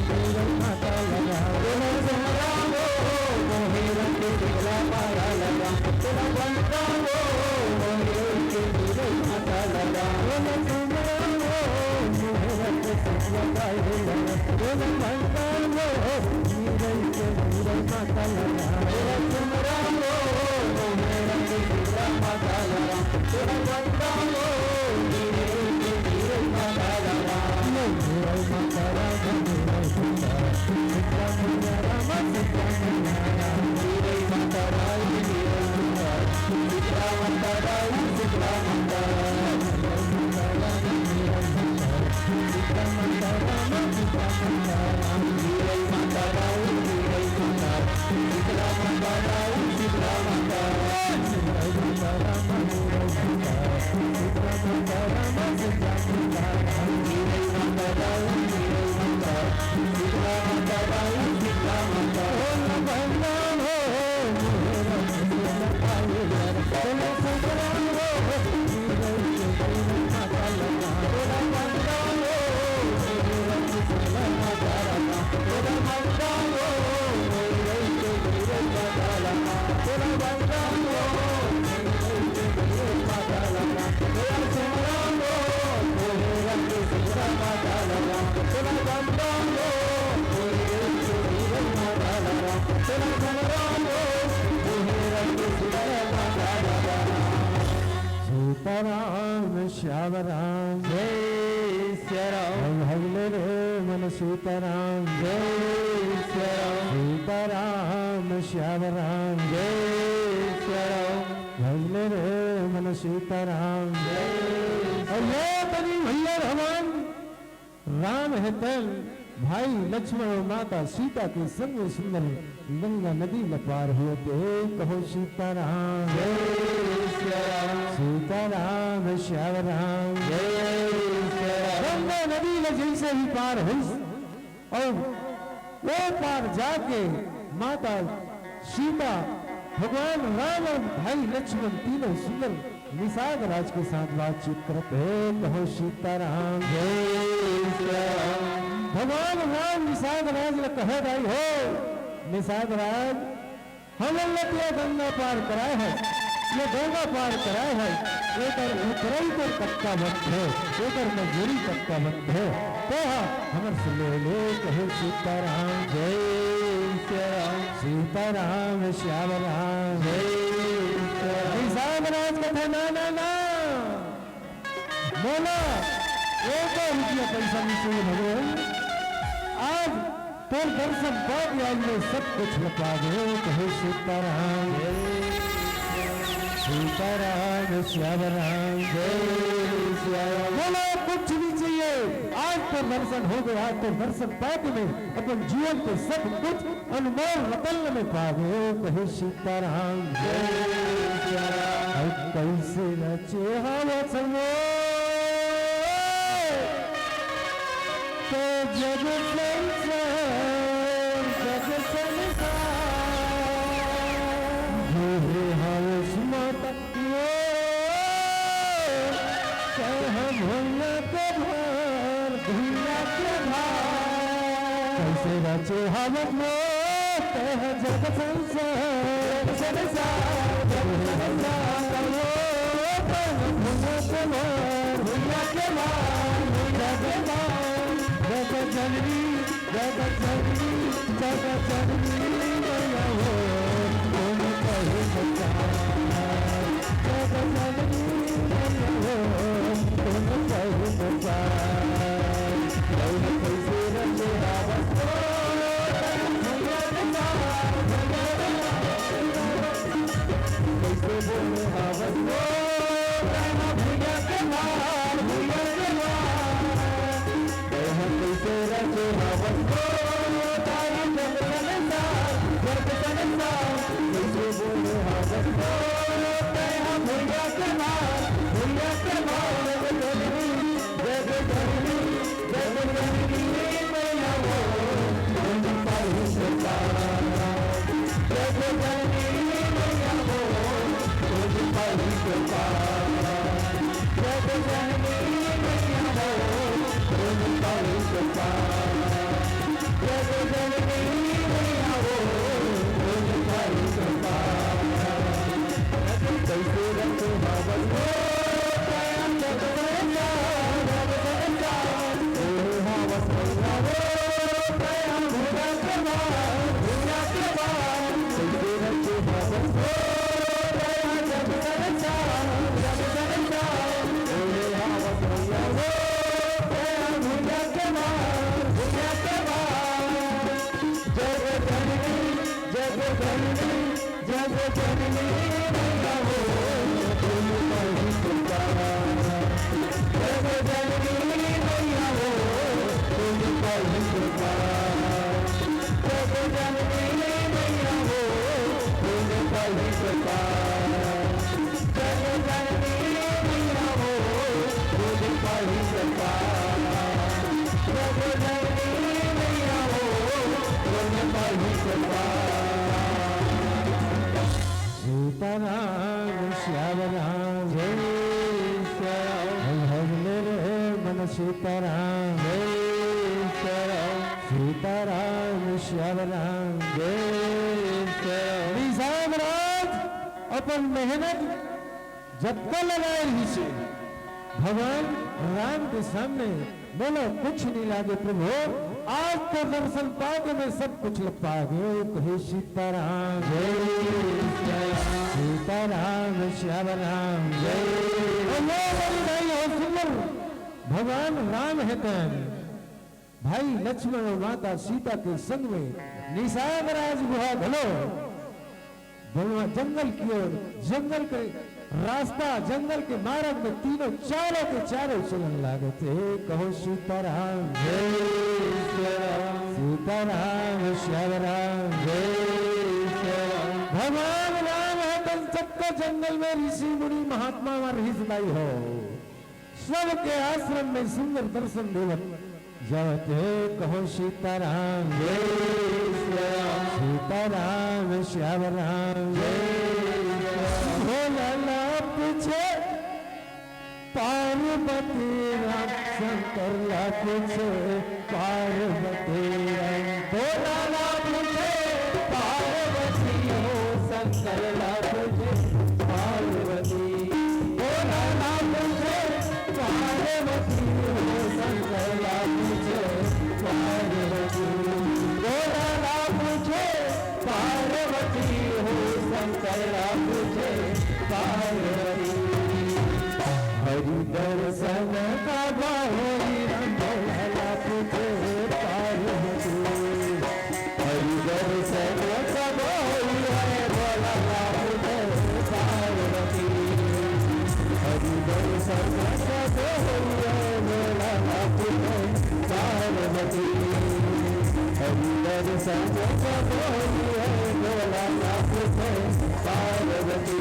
सीताराम श्याम राम जय सिया राम भगले रे मन सीताराम जय सिया राम सीताराम श्याम राम जय सिया राम भगले रे मन सीताराम जय तनी भैया भगवान राम है तल भाई लक्ष्मण और माता सीता के संग सुंदर गंगा नदी में पार हुए थे। कहो सीताराम जय सिया राम सीताराम श्याम राम जय सिया राम। गंगा नदी में जैसे ही पार हुई और वो पार जाके माता सीता भगवान राम और भाई लक्ष्मण तीनों सुंदर निषाद राज के साथ बातचीत करते हैं। कहो सीताराम जय सिया राम। भगवान राम निषाद राज ने कहे भाई हो निषाद राज हम लोग ये गंगा पार कराए है, ये गंगा पार कराए है, एक उतराई को पक्का बंद है, एक मजूरी पक्का बंद है। तो हमर से ले कहे सीताराम जय सिया राम सीताराम श्याम राम जय सिया राम। निषाद राज कथे ना ना ना बोला एक रुपया पैसा नहीं चाहिए भगवान, आज तो दर्शन पाके आज में सब कुछ लपा दो। कहे सीताराम सीताराम श्याम राम जय सिया राम। बोलो कुछ नहीं चाहिए, आज तो दर्शन हो गया, आज तो दर्शन पाके में अपन जीवन के सब कुछ अनमोल रतन में पा दो। कहे सीताराम जय सिया राम। कैसे रचे हवा संगो तो जग कैसे रचे हम जग संसार जननी जगत जननी जगत जननी मैया हो तुम कहे सच्चा जगत जननी मैया हो तुम कहे सच्चा। कैसे रचे रावण कैसे बोले रावण भैया के मार भैया के मार कैसे रचे रावण तारा जग संसार जग संसार कैसे बोले रावण भैया के मार भैया के मार जग जननी जग जननी मैया हो तुम पाहि सतार जग जननी मैया हो तुम पाहि सतार जग जननी मैया हो तुम पाहि सतार जग जननी मैया हो तुम पाहि सतार। कैसे रखे रावण जग संसार जग संसार सीताराम श्याम राम जय श्याम भजले रे मन सीताराम जय श्याम सीताराम श्याम राम जय श्याम निजाम राज अपन मेहनत जब तक लगाए रही से भगवान राम के सामने बोलो कुछ नहीं लागे प्रभु आज तो दर्शन पाके मैं सब कुछ लग पा गए कहे सीताराम जय सीताराम श्याम राम जय सुंदर भगवान राम है तन भाई लक्ष्मण और माता सीता के संग में निशागराज गुहा घलो जंगल की ओर जंगल के रास्ता जंगल के मार्ग में तीनों चारों के चारों चलन लागे थे कहो सीताराम जय सीताराम श्याम राम जय भगवान राम है तन सबको जंगल में ऋषि मुनि महात्मा रही हो सबके आश्रम में सुंदर दर्शन देवत जाते कहो सीताराम जय सीताराम श्याम राम जय पूछे पार्वती राम शंकर ला पूछे पार्वती राम भोला पूछे पार्वती हो शंकर ला पूछे पार्वती भोला पूछे पार्वती हो शंकर ला पूछे पार्वती भोला पूछे पार्वती हो शंकर ला पूछे पार्वती हरि दर्शन का बाहोरी रंगोला पूछे पार्वती हरि दर्शन का बाहोरी रंगोला पूछे पार्वती हरि दर्शन का बाहोरी रंगोला पूछे पार्वती हरि दर्शन का बाहोरी रंगोला पूछे पार्वती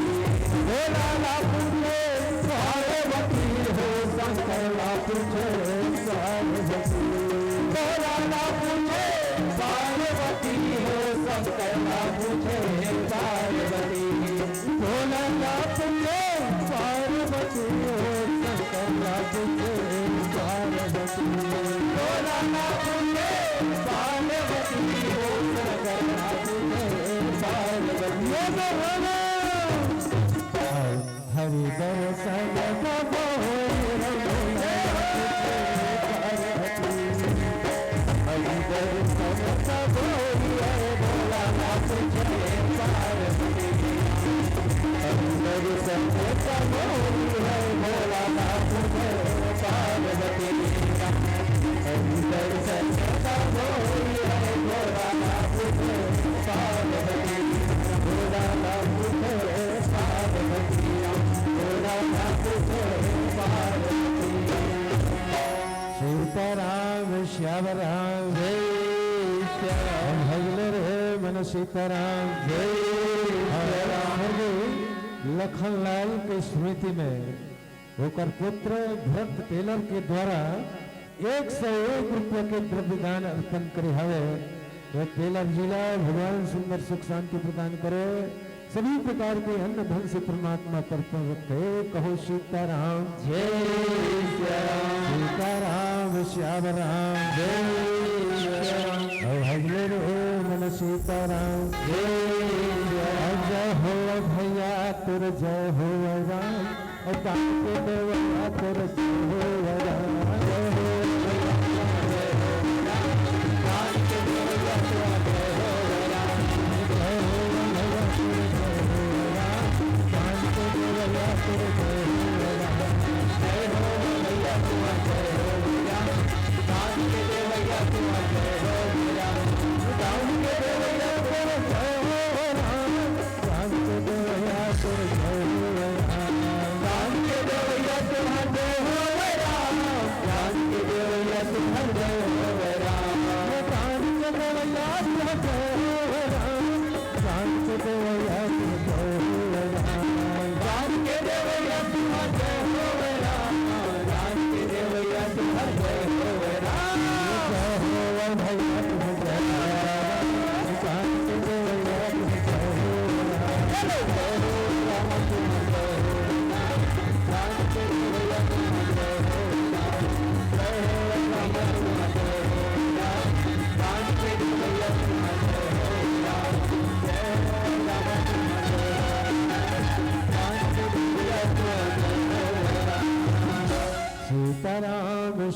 भोला पूछे पार्वती हो शंकर ला पूछे पार्वती भोला पूछे पार्वती हो शंकर ला पूछे पार्वती भोला पूछे पार्वती हो शंकर ला पूछे पार्वती भोला पूछे पार्वती हो शंकर ला पूछे पार्वती हरि दर्शन हरि दर्शन भोला पूछे पार्वती हरि दर्शन भोला पूछे पार्वती हरि दर्शन भोला पूछे पार्वती भोला पूछे पार्वती सीताराम श्याम राम जय श्याम भजले रे मन सीताराम जय राम लखनलाल के स्मृति में होकर पुत्र भरत टेलर के द्वारा 101 रुपये के द्रव्य दान अर्पण करे हवे टेलर जिला भगवान सुंदर सुख शांति प्रदान करे सभी प्रकार के अन्न धन से परमात्मा तर्पण रखे कहो सीताराम जय सीताराम श्याम राम जय भजले रे मन सीताराम जय हो भैया तुर जय हो राम और के देवया तुर जय हो राम जय हो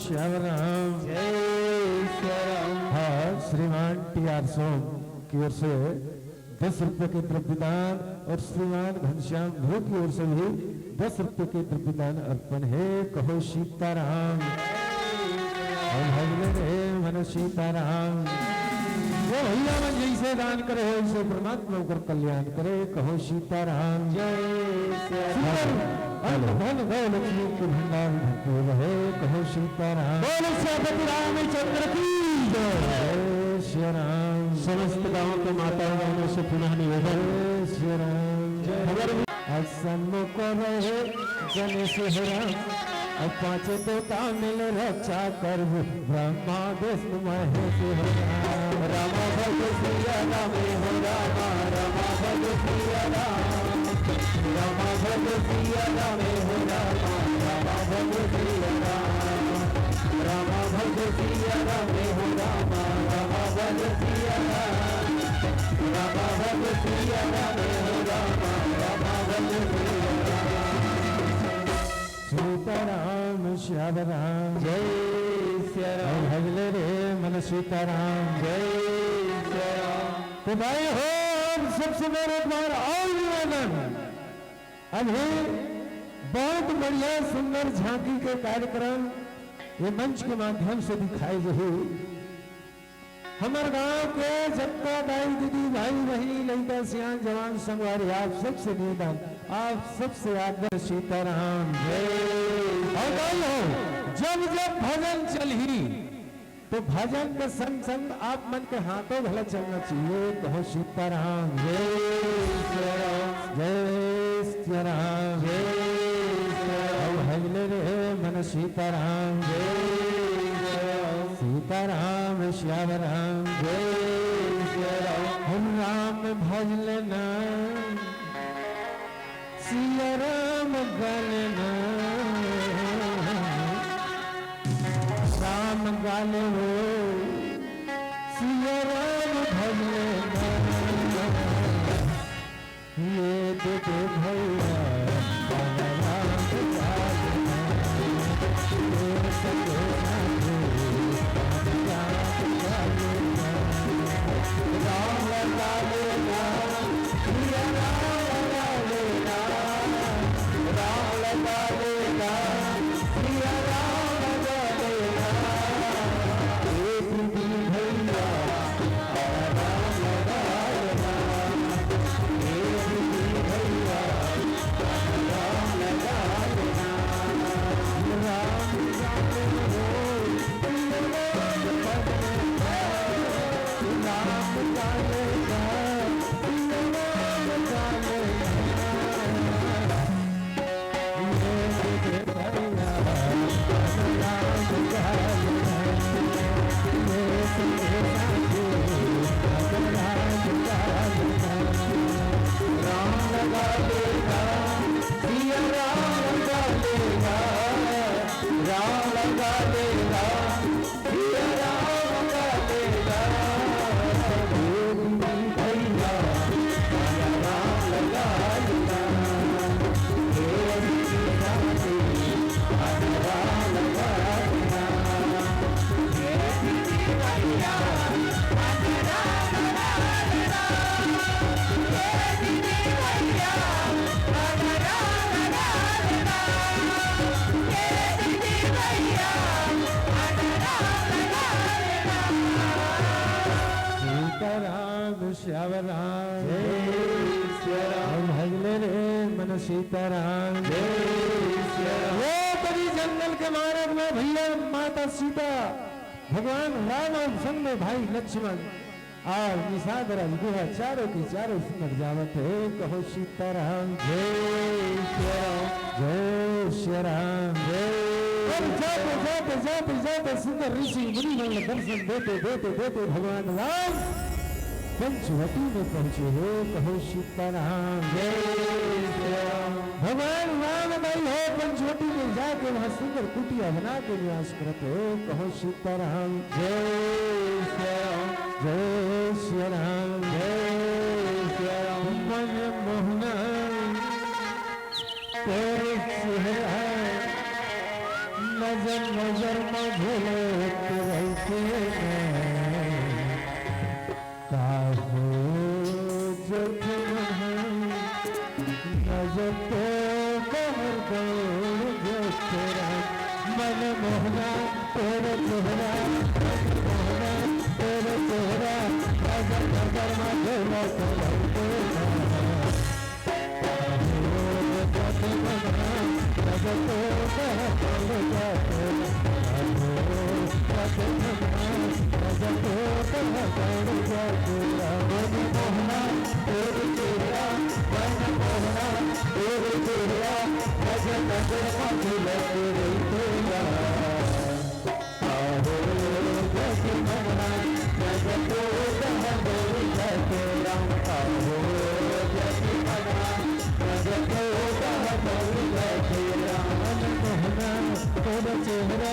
श्याम राम जय श्री राम। हाँ श्रीमान टी.आर. सोम की ओर से 10 रुपए के द्रव्यदान और श्रीमान घनश्याम ध्रुव की ओर से भी 10 रुपए के द्रव्यदान अर्पण है। कहो सीताराम मन सीताराम। वो भैया मन जैसे दान करे ऐसे परमात्मा कर कल्याण करे। कहो सीताराम जय धन धन लक्ष्मी के भंडार भरपूर रहे। कहो सीताराम बोलो श्रीपति रामचंद्र की जय श्री राम। समस्त गांवों के माताओं बहनों से पुनः निवेदन श्री राम। आज सन्मुख रहे गणेश राम अब 5 देवता मिल रक्षा कर ब्रह्मा विष्णु महेश हो राम। रामा भज सिया रामे हो रामा रामा भज सिया राम। रामा भज सिया रामे हो रामा रामा भज सिया राम। रामा भज सिया रामे हो रामा रामा भज सिया राम। रामा भज सिया रामे हो रामा रामा भज सिया राम। सीताराम श्याम राम जय श्री राम। भजले रे मन सीताराम जय श्री राम। तो भाई हो सबसे मेरे द्वार और निवेदन अभी बहुत बढ़िया सुंदर झांकी के कार्यक्रम ये मंच के माध्यम से दिखाई रही। हमारे गांव के जक्का दाई दीदी भाई बहनी लड़का सियान जवान संगवारी आप सबसे निवेदन आप सबसे आदर सीताराम जय। और भाई हो जब जब भजन चली तो भजन के संग संग आप मन के हाथों भला चलना चाहिए। कहो सीताराम जय श्री राम जय श्री राम जय श्री राम। भजले रे मन सीताराम जय श्री राम। सीताराम श्याम राम जय श्री राम। हम राम भजलना सिया राम गलना राम गाले हो सिया राम भजलना ये दे भैया राम गालना ये सके सीताराम वो कभी जंगल के मार्ग में भैया माता सीता भगवान राम और संग में भाई लक्ष्मण और निषाद गुहा चारों की चारों सुंदर जावत है। कहो सीताराम जय श्री राम जय श्री राम जय। जाते जाते जाते जाते सुंदर ऋषि मुनि दर्शन देते देते देते भगवान राम पंचवटी में पहुंचे हो। कहो सीताराम जय श्री राम। भगवान राम भाई हो पंचवटी में जाके वहां सुंदर कुटिया बना के निवास करते हो। कहो सीताराम जय श्री राम जय श्री राम जय श्री राम। मन मोहना तेरे नजर नजर मझले रहते काहो नजर तो कहर तेरा मन मोहना तेरे चेहरा मोहना तेरे चेहरा नजर नजर मझले तेरे चेहरा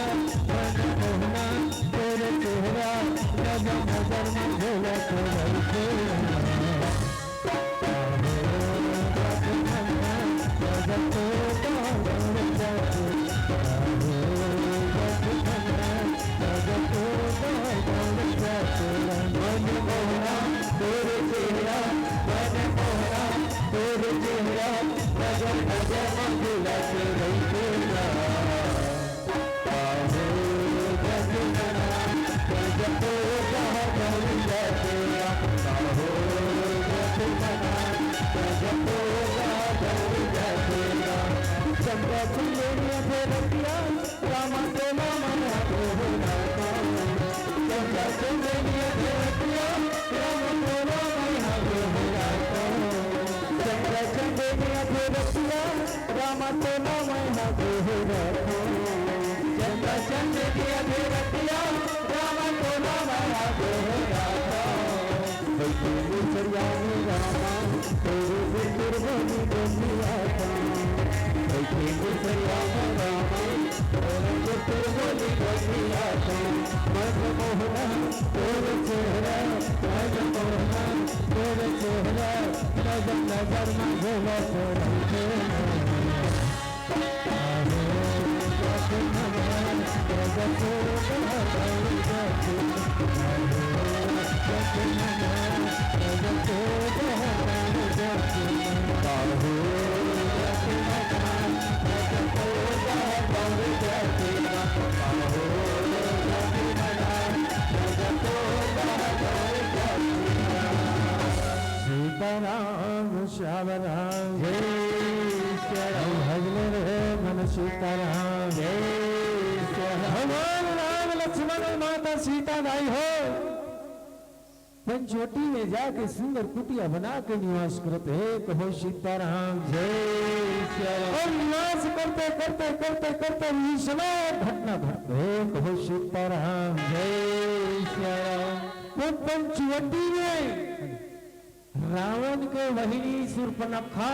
मोहना तेरे चेहरा नजर नजर मंझला सीताराम श्याम राम जय श्याम भजले रे मन सीताराम जय श्याम भगवान राम लक्ष्मण और माता सीता नाई हो पंचवटी में जाके सुंदर कुटिया बना के निवास करते कहो सीताराम जय श्याम और निवास करते करते करते करते विषम घटना घटते कहो सीताराम जय श्याम वो पंचवटी में रावण के वहिनी शूर्पणखा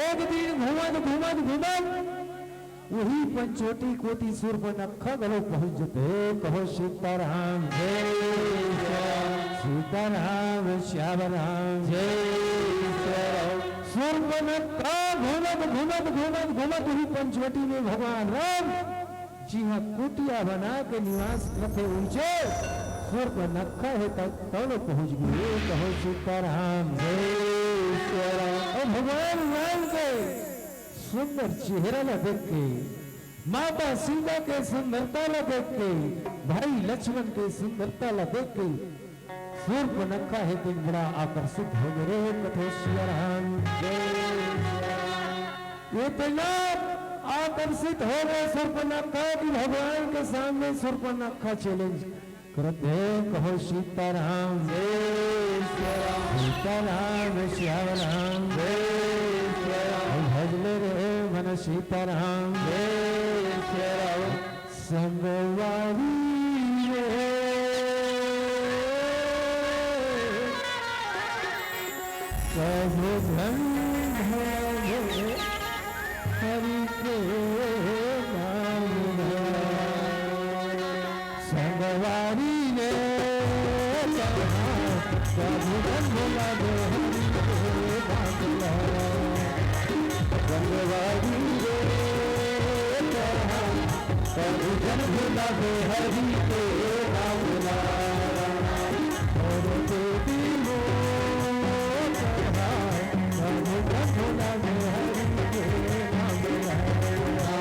एक दिन घूमत घूमत घूमत वही पंचोटी कोटी शूर्पणखा गलो पहुंच जाते कहो सीताराम जय सीताराम श्याम राम जय शूर्पणखा घूमत घूमत घूमत घूमत वही पंचवटी में भगवान राम जी हाँ कुटिया बना के निवास करते ऊंचे शूर्पणखा है तक दोनों पहुंच गए कहो सीताराम जय और भगवान राम के सुंदर चेहरा ला देख के माता सीता के सुंदरता ला देख के भाई लक्ष्मण के सुंदरता ला देख के शूर्पणखा है दिन बड़ा आकर्षित हो गए कथो सीताराम ये इतना आकर्षित हो गए शूर्पणखा कि भगवान के सामने शूर्पणखा चैलेंज करते कहो सीताराम सीताराम श्याम राम भजले रे मन सीताराम संगवारी सब धन हरि के नाम संगवारी ने सब धन भोला दे संगवारी रे झुलावे हरि के नाम लाया और देवी हो चढ़ाए प्रभु झुलावे हरि के नाम लाया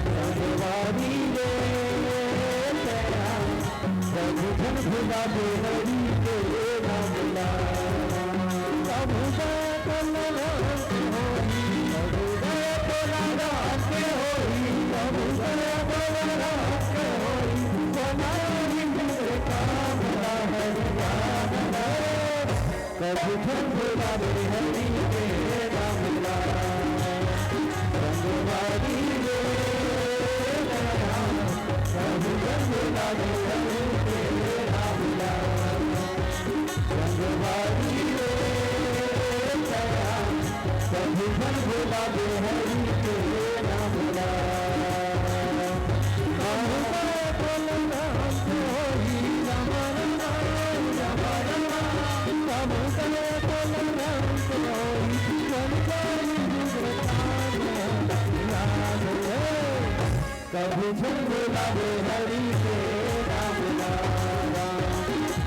भगवानी रे तेरा प्रभु झुलावे हरि के नाम लाया प्रभु प्रभु झुलावे हरि के नाम लाया रंगवारी रे प्रभु झुलावे हरि के नाम लाया रंगवारी रे प्रभु झुलावे हरि के नाम लाया कभी झुलावे हरि के नाम लाया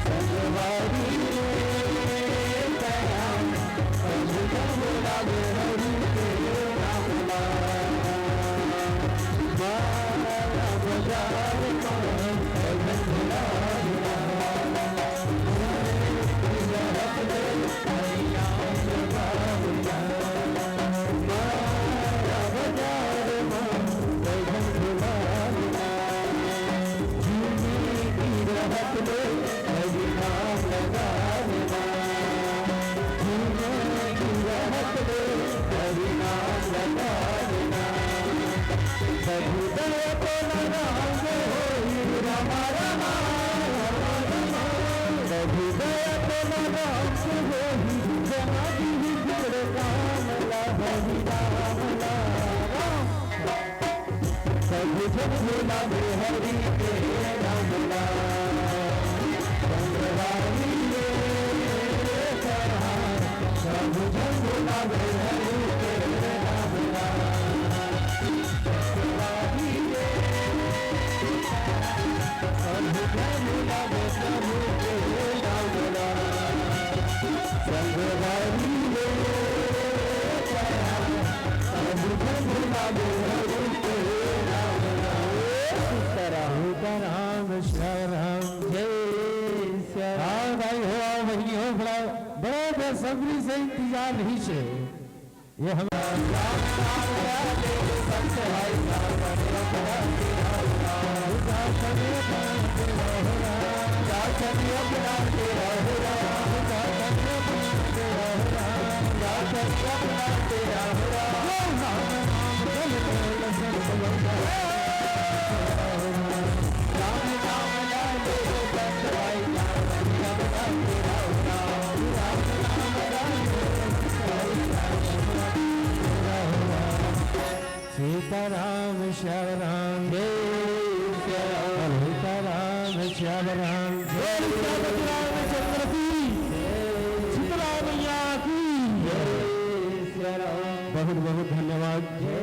संगवारी रे दया कभी झुलावे हरि के नाम लाया माया बाजार में कभी झुलावे झुलावे हरि के नाम लाया संगवारी रे प्रभु झुलावे हरि के नाम लाया संगवारी रे प्रभु झुलावे प्रभु के नाम लाया संगवारी रे प्रभु झुलावे हरि के राम शरण जय राम भाई हो वही हो बड़ा बड़ा बेसब्री से इंतजार नहीं से ये हम सीताराम श्याम राम जय सीताराम श्याम राम जय रामचंद्र की सीताराम मैया की बहुत बहुत धन्यवाद।